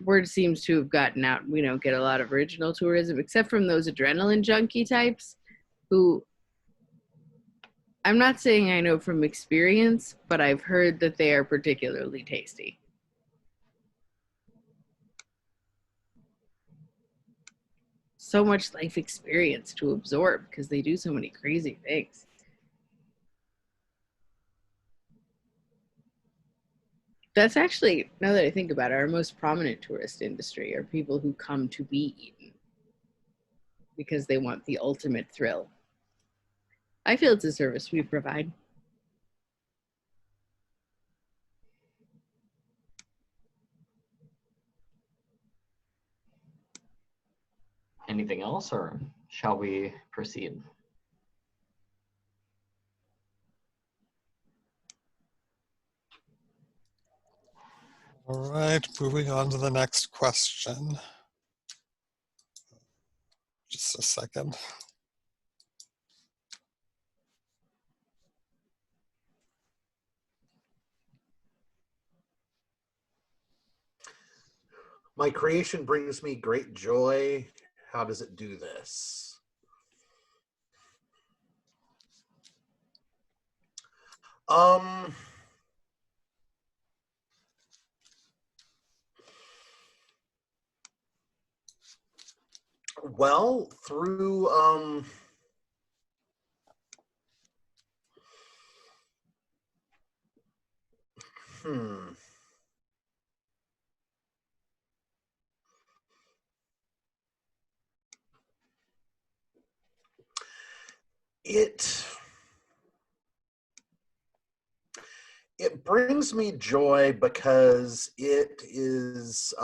word seems to have gotten out. We don't get a lot of original tourism, except from those adrenaline junkie types who, I'm not saying I know from experience, but I've heard that they are particularly tasty. So much life experience to absorb because they do so many crazy things. That's actually, now that I think about it, our most prominent tourist industry are people who come to be eaten because they want the ultimate thrill. I feel it's a service we provide. Anything else, or shall we proceed? All right, moving on to the next question. Just a second. My creation brings me great joy. How does it do this? Well, through hmm. It brings me joy because it is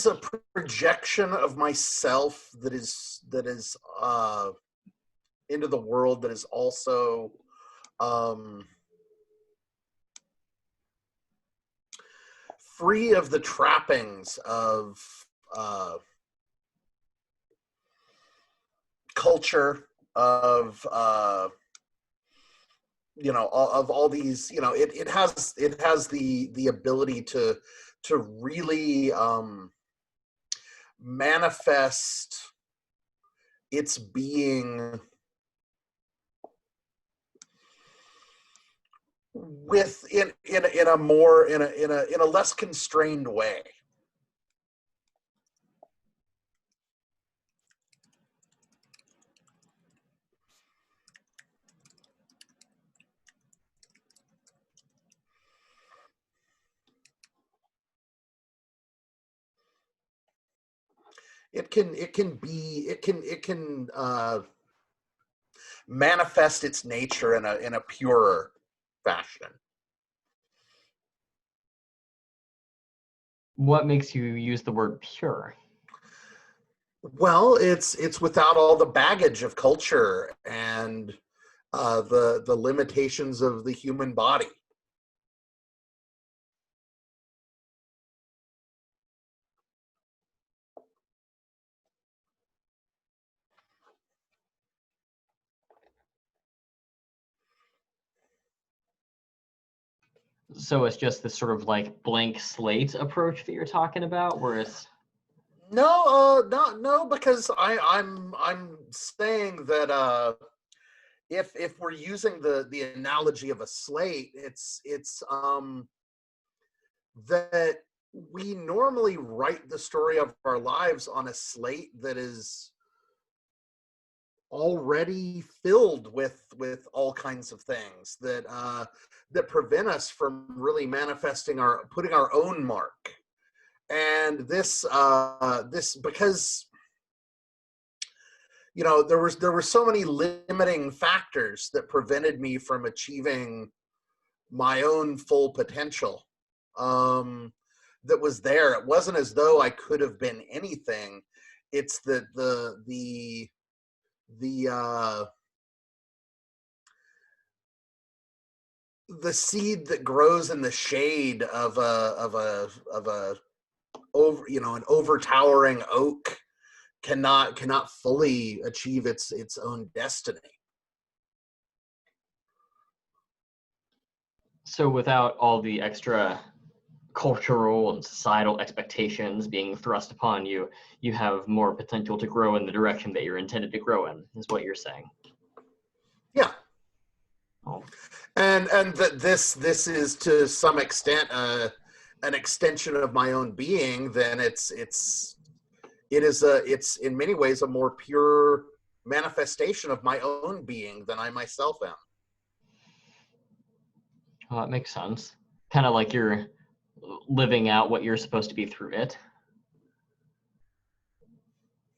a projection of myself that is into the world, that is also free of the trappings of culture, of of all these, it has the ability to really manifest its being with in a more in a less constrained way. It can manifest its nature in a purer fashion. What makes you use the word pure? Well, it's without all the baggage of culture and the limitations of the human body. So it's just this sort of like blank slate approach that you're talking about, where it's No, because I'm saying that if we're using the analogy of a slate, it's that we normally write the story of our lives on a slate that is already filled with all kinds of things that that prevent us from really manifesting putting our own mark. And this because there were so many limiting factors that prevented me from achieving my own full potential, that was there. It wasn't as though I could have been anything. It's that the seed that grows in the shade of a over an overtowering oak cannot fully achieve its own destiny. so without all the extra cultural and societal expectations being thrust upon you, you have more potential to grow in the direction that you're intended to grow in, is what you're saying. Yeah. Oh. And that this is to some extent an extension of my own being. Then it's in many ways a more pure manifestation of my own being than I myself am. Well, that makes sense. Kind of like you're living out what you're supposed to be through it.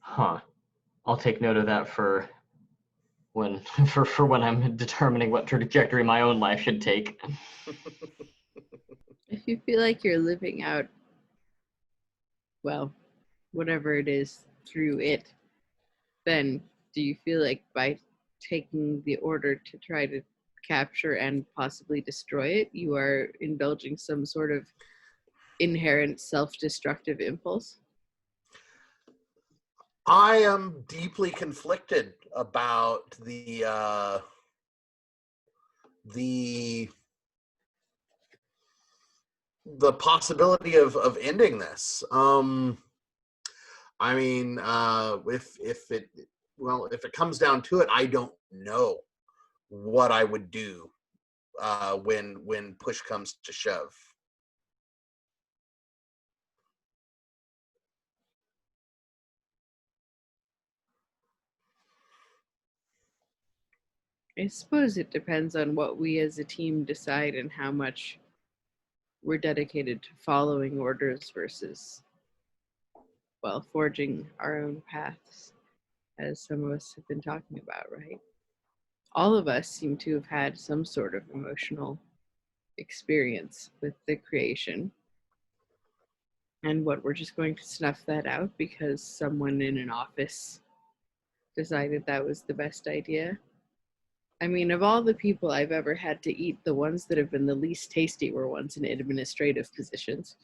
Huh. I'll take note of that for when for when I'm determining what trajectory my own life should take. If you feel like you're living out, well, whatever it is through it, then do you feel like by taking the order to try to capture and possibly destroy it, you are indulging some sort of inherent self-destructive impulse? I am deeply conflicted about the possibility of ending this. I mean, if it comes down to it, I don't know what I would do when push comes to shove. I suppose it depends on what we as a team decide and how much we're dedicated to following orders versus, well, forging our own paths, as some of us have been talking about, right? All of us seem to have had some sort of emotional experience with the creation. And what, we're just going to snuff that out because someone in an office decided that was the best idea? I mean, of all the people I've ever had to eat, the ones that have been the least tasty were ones in administrative positions.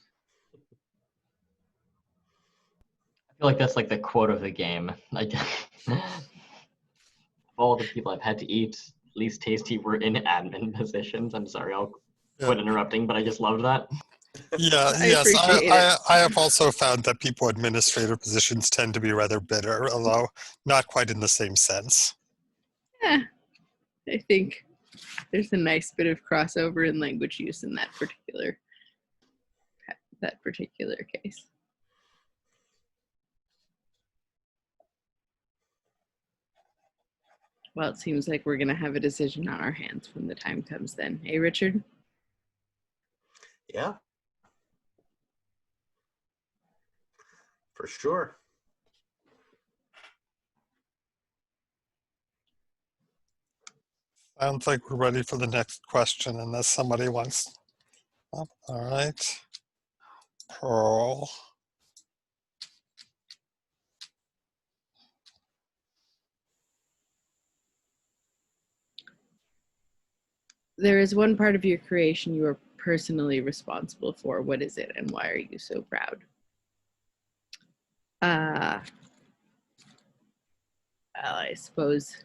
I feel like that's like the quote of the game. Like, of all the people I've had to eat, least tasty were in admin positions. I'm sorry, I'll quit interrupting, but I just loved that. Yeah, I yes. appreciate it. I have also found that people in administrative positions tend to be rather bitter, although not quite in the same sense. Yeah, I think there's a nice bit of crossover in language use in that particular case. Well, it seems like we're going to have a decision on our hands when the time comes then. Hey, Richard? Yeah, for sure. Sounds like we're ready for the next question, unless somebody wants. Oh, all right. Pearl. There is one part of your creation you are personally responsible for. What is it, and why are you so proud? Well, I suppose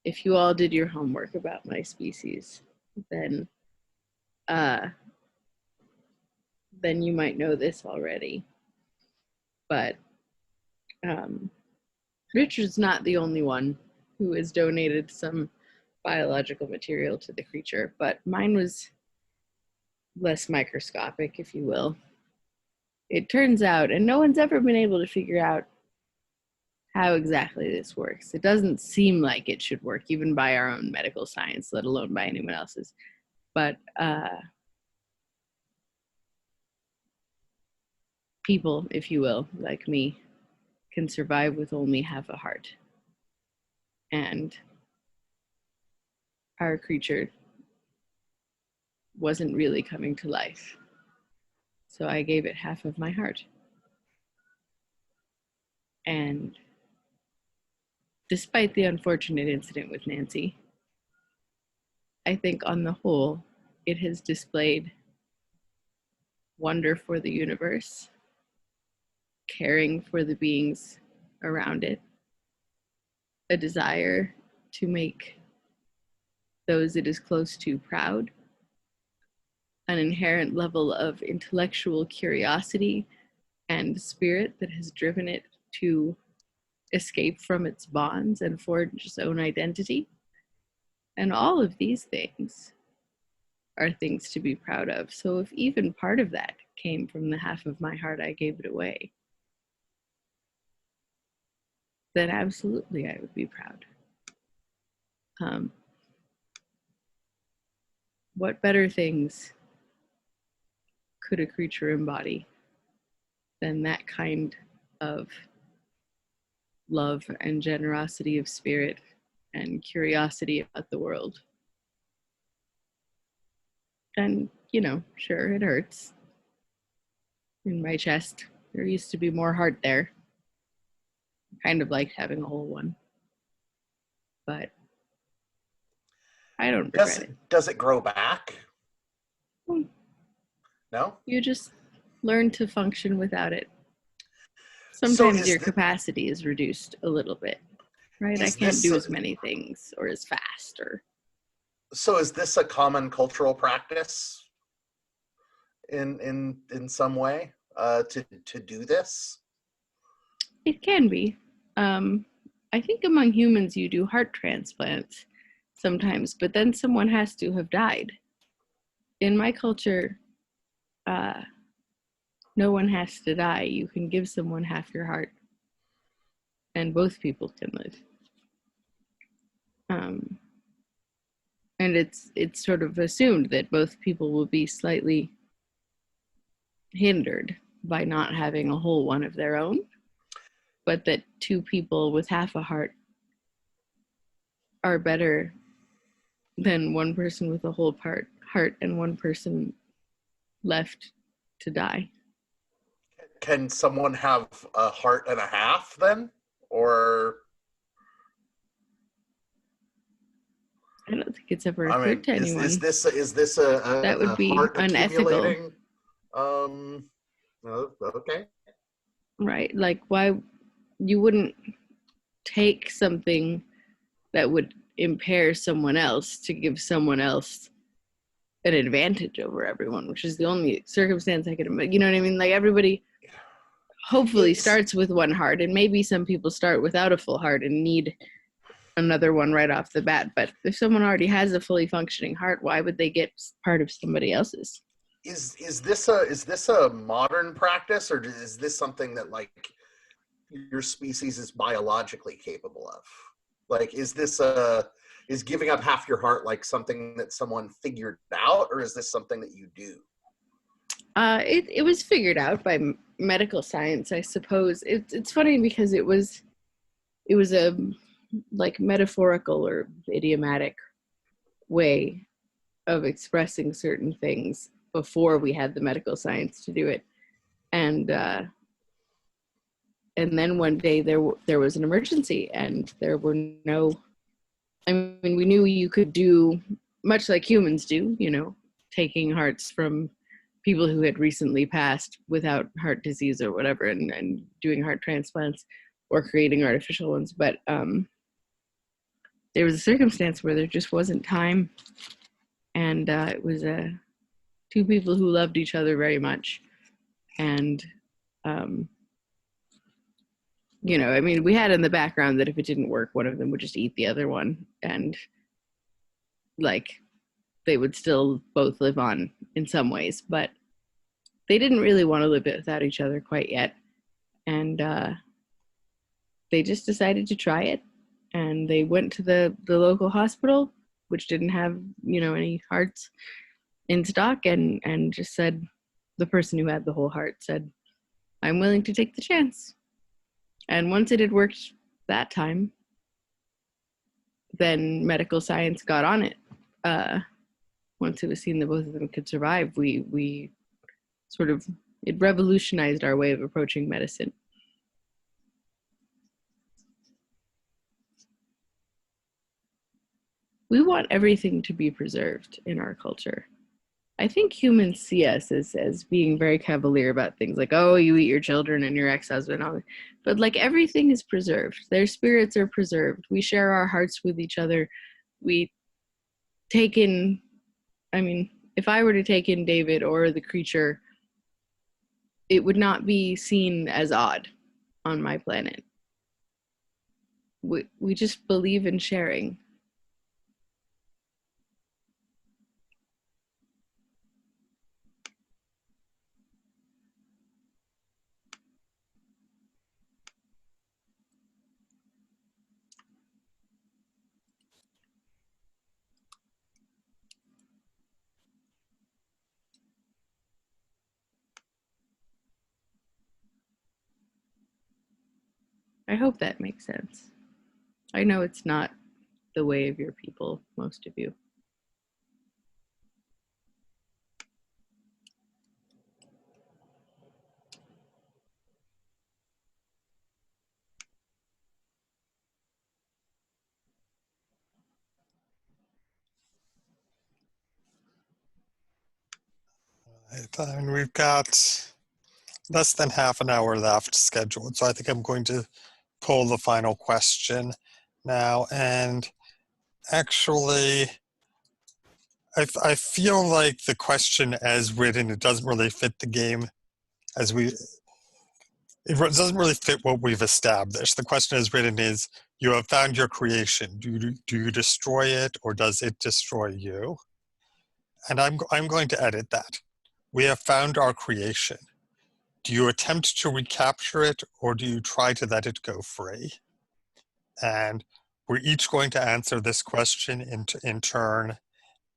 if you all did your homework about my species, then you might know this already. But Richard's not the only one who has donated some biological material to the creature, but mine was less microscopic, if you will. It turns out, and no one's ever been able to figure out how exactly this works. It doesn't seem like it should work, even by our own medical science, let alone by anyone else's. But people, if you will, like me, can survive with only half a heart. And our creature wasn't really coming to life. So I gave it half of my heart. And despite the unfortunate incident with Nancy, I think on the whole, it has displayed wonder for the universe, caring for the beings around it, a desire to make those it is close to proud, an inherent level of intellectual curiosity and spirit that has driven it to escape from its bonds and forge its own identity. And all of these things are things to be proud of. So if even part of that came from the half of my heart I gave it away, then absolutely I would be proud. What better things could a creature embody than that kind of love and generosity of spirit and curiosity about the world? And, you know, sure, it hurts in my chest. There used to be more heart there. I kind of liked having a whole one. But I don't regret it. Does it grow back? Hmm. No? You just learn to function without it. So Sometimes is your thi- capacity is reduced a little bit, right? I is can't this do as many things or as fast, or so is this a common cultural practice in some way to do this? it can be. I think among humans you do heart transplants sometimes, but then someone has to have died. In my culture, uh, no one has to die. You can give someone half your heart, and both people can live. Um, and it's sort of assumed that both people will be slightly hindered by not having a whole one of their own, but that two people with half a heart are better than one person with a whole heart and one person left to die. Can someone have a heart and a half then? Or I don't think it's ever I occurred mean, to is anyone. this That a would be heart unethical, accumulating? Okay. right? Like, why you wouldn't take something that would impair someone else to give someone else an advantage over everyone, which is the only circumstance I could imagine. You know what I mean? Like, everybody hopefully It's starts with one heart, and maybe some people start without a full heart and need another one right off the bat. But if someone already has a fully functioning heart, why would they get part of somebody else's? is this a modern practice, or is this something that like your species is biologically capable of? Like, is giving up half your heart like something that someone figured out, or is this something that you do? It was figured out by medical science, I suppose. It's funny because it was a like metaphorical or idiomatic way of expressing certain things before we had the medical science to do it, and then one day there was an emergency, and there were no. I mean, we knew you could do much like humans do, taking hearts from people who had recently passed without heart disease or whatever, and doing heart transplants or creating artificial ones. But there was a circumstance where there just wasn't time, and it was two people who loved each other very much, and um, I mean, we had in the background that if it didn't work, one of them would just eat the other one, and like they would still both live on in some ways, but they didn't really want to live without each other quite yet, and they just decided to try it, and they went to the local hospital, which didn't have any hearts in stock, and just said, the person who had the whole heart said, I'm willing to take the chance. And once it had worked that time, then medical science got on it. Once it was seen that both of them could survive, we sort of, it revolutionized our way of approaching medicine. We want everything to be preserved in our culture. I think humans see us as being very cavalier about things like, oh, you eat your children and your ex-husband, but like everything is preserved. Their spirits are preserved. We share our hearts with each other. We take in, I mean, if I were to take in David or the creature, it would not be seen as odd on my planet. We just believe in sharing. I hope that makes sense. I know it's not the way of your people, most of you. I mean, we've got less than half an hour left scheduled, so I think I'm going to pull the final question now. And actually, I feel like the question as written, it doesn't really fit the game as it doesn't really fit what we've established. The question as written is, you have found your creation. Do you destroy it, or does it destroy you? And I'm going to edit that. We have found our creation. Do you attempt to recapture it, or do you try to let it go free? And we're each going to answer this question in turn,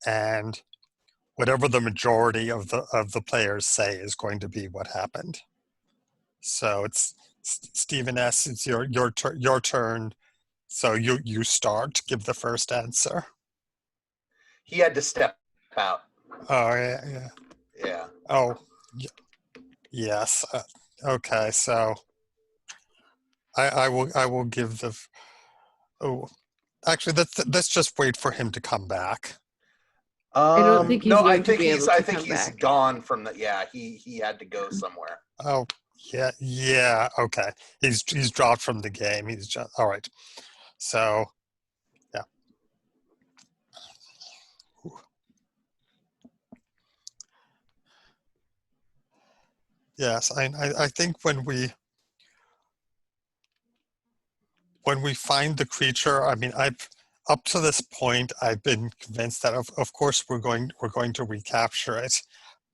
and whatever the majority of the players say is going to be what happened. So it's Stephen S. It's your turn. So you start. Give the first answer. He had to step out. Oh yeah. Yeah. Oh yes. Okay. So I will give the. Oh, actually, let's just wait for him to come back. I don't think he's No, going to be able to come he's back. gone from the. Yeah, he had to go somewhere. Oh yeah. Okay. He's dropped from the game. He's just all right. So yeah. Yes, I think when we find the creature, I mean, I've up to this point I've been convinced that of course we're going to recapture it,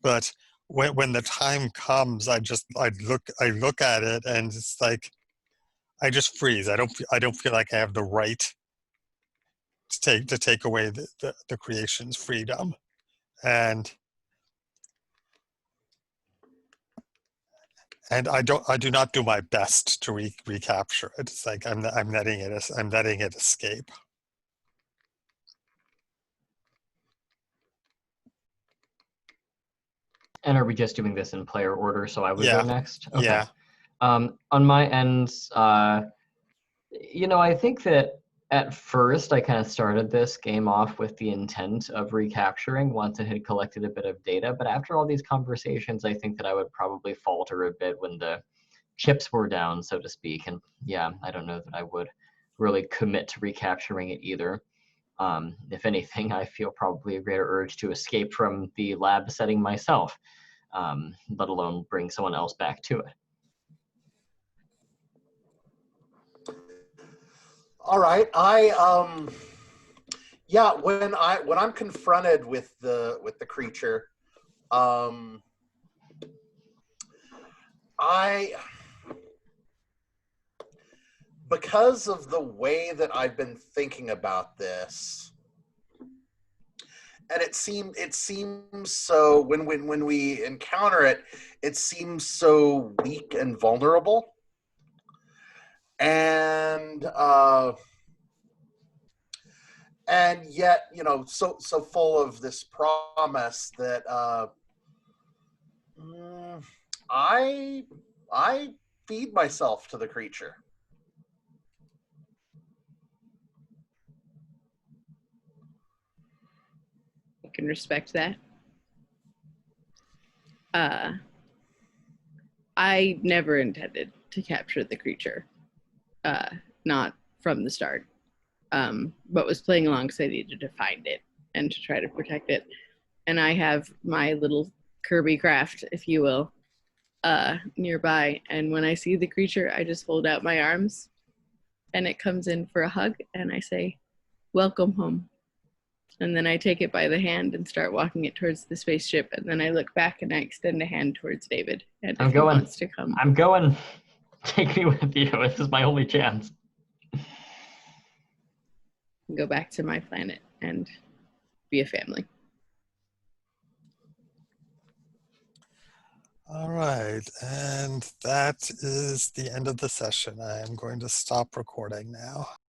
but when the time comes, I look at it and it's like I just freeze. I don't feel like I have the right to take away the creation's freedom, and I do not do my best to recapture it. It's like I'm letting it escape. And are we just doing this in player order? So I would go Yeah. next? Okay. Yeah. On my end, I think that at first I kind of started this game off with the intent of recapturing once it had collected a bit of data. But after all these conversations, I think that I would probably falter a bit when the chips were down, so to speak. And yeah, I don't know that I would really commit to recapturing it either. If anything, I feel probably a greater urge to escape from the lab setting myself, let alone bring someone else back to it. All right. When I'm confronted with the creature, I because of the way that I've been thinking about this, and it seems so when we encounter it, it seems so weak and vulnerable, and yet so full of this promise that I feed myself to the creature. I can respect that. I never intended to capture the creature, not from the start, but was playing along because I needed to find it and to try to protect it. And I have my little Kirby craft, if you will, nearby. And when I see the creature, I just hold out my arms and it comes in for a hug and I say, "Welcome home." And then I take it by the hand and start walking it towards the spaceship. And then I look back and I extend a hand towards David. And if he wants to come, I'm going. Take me with you. This is my only chance. go back to my planet and be a family. All right, and that is the end of the session. I am going to stop recording now.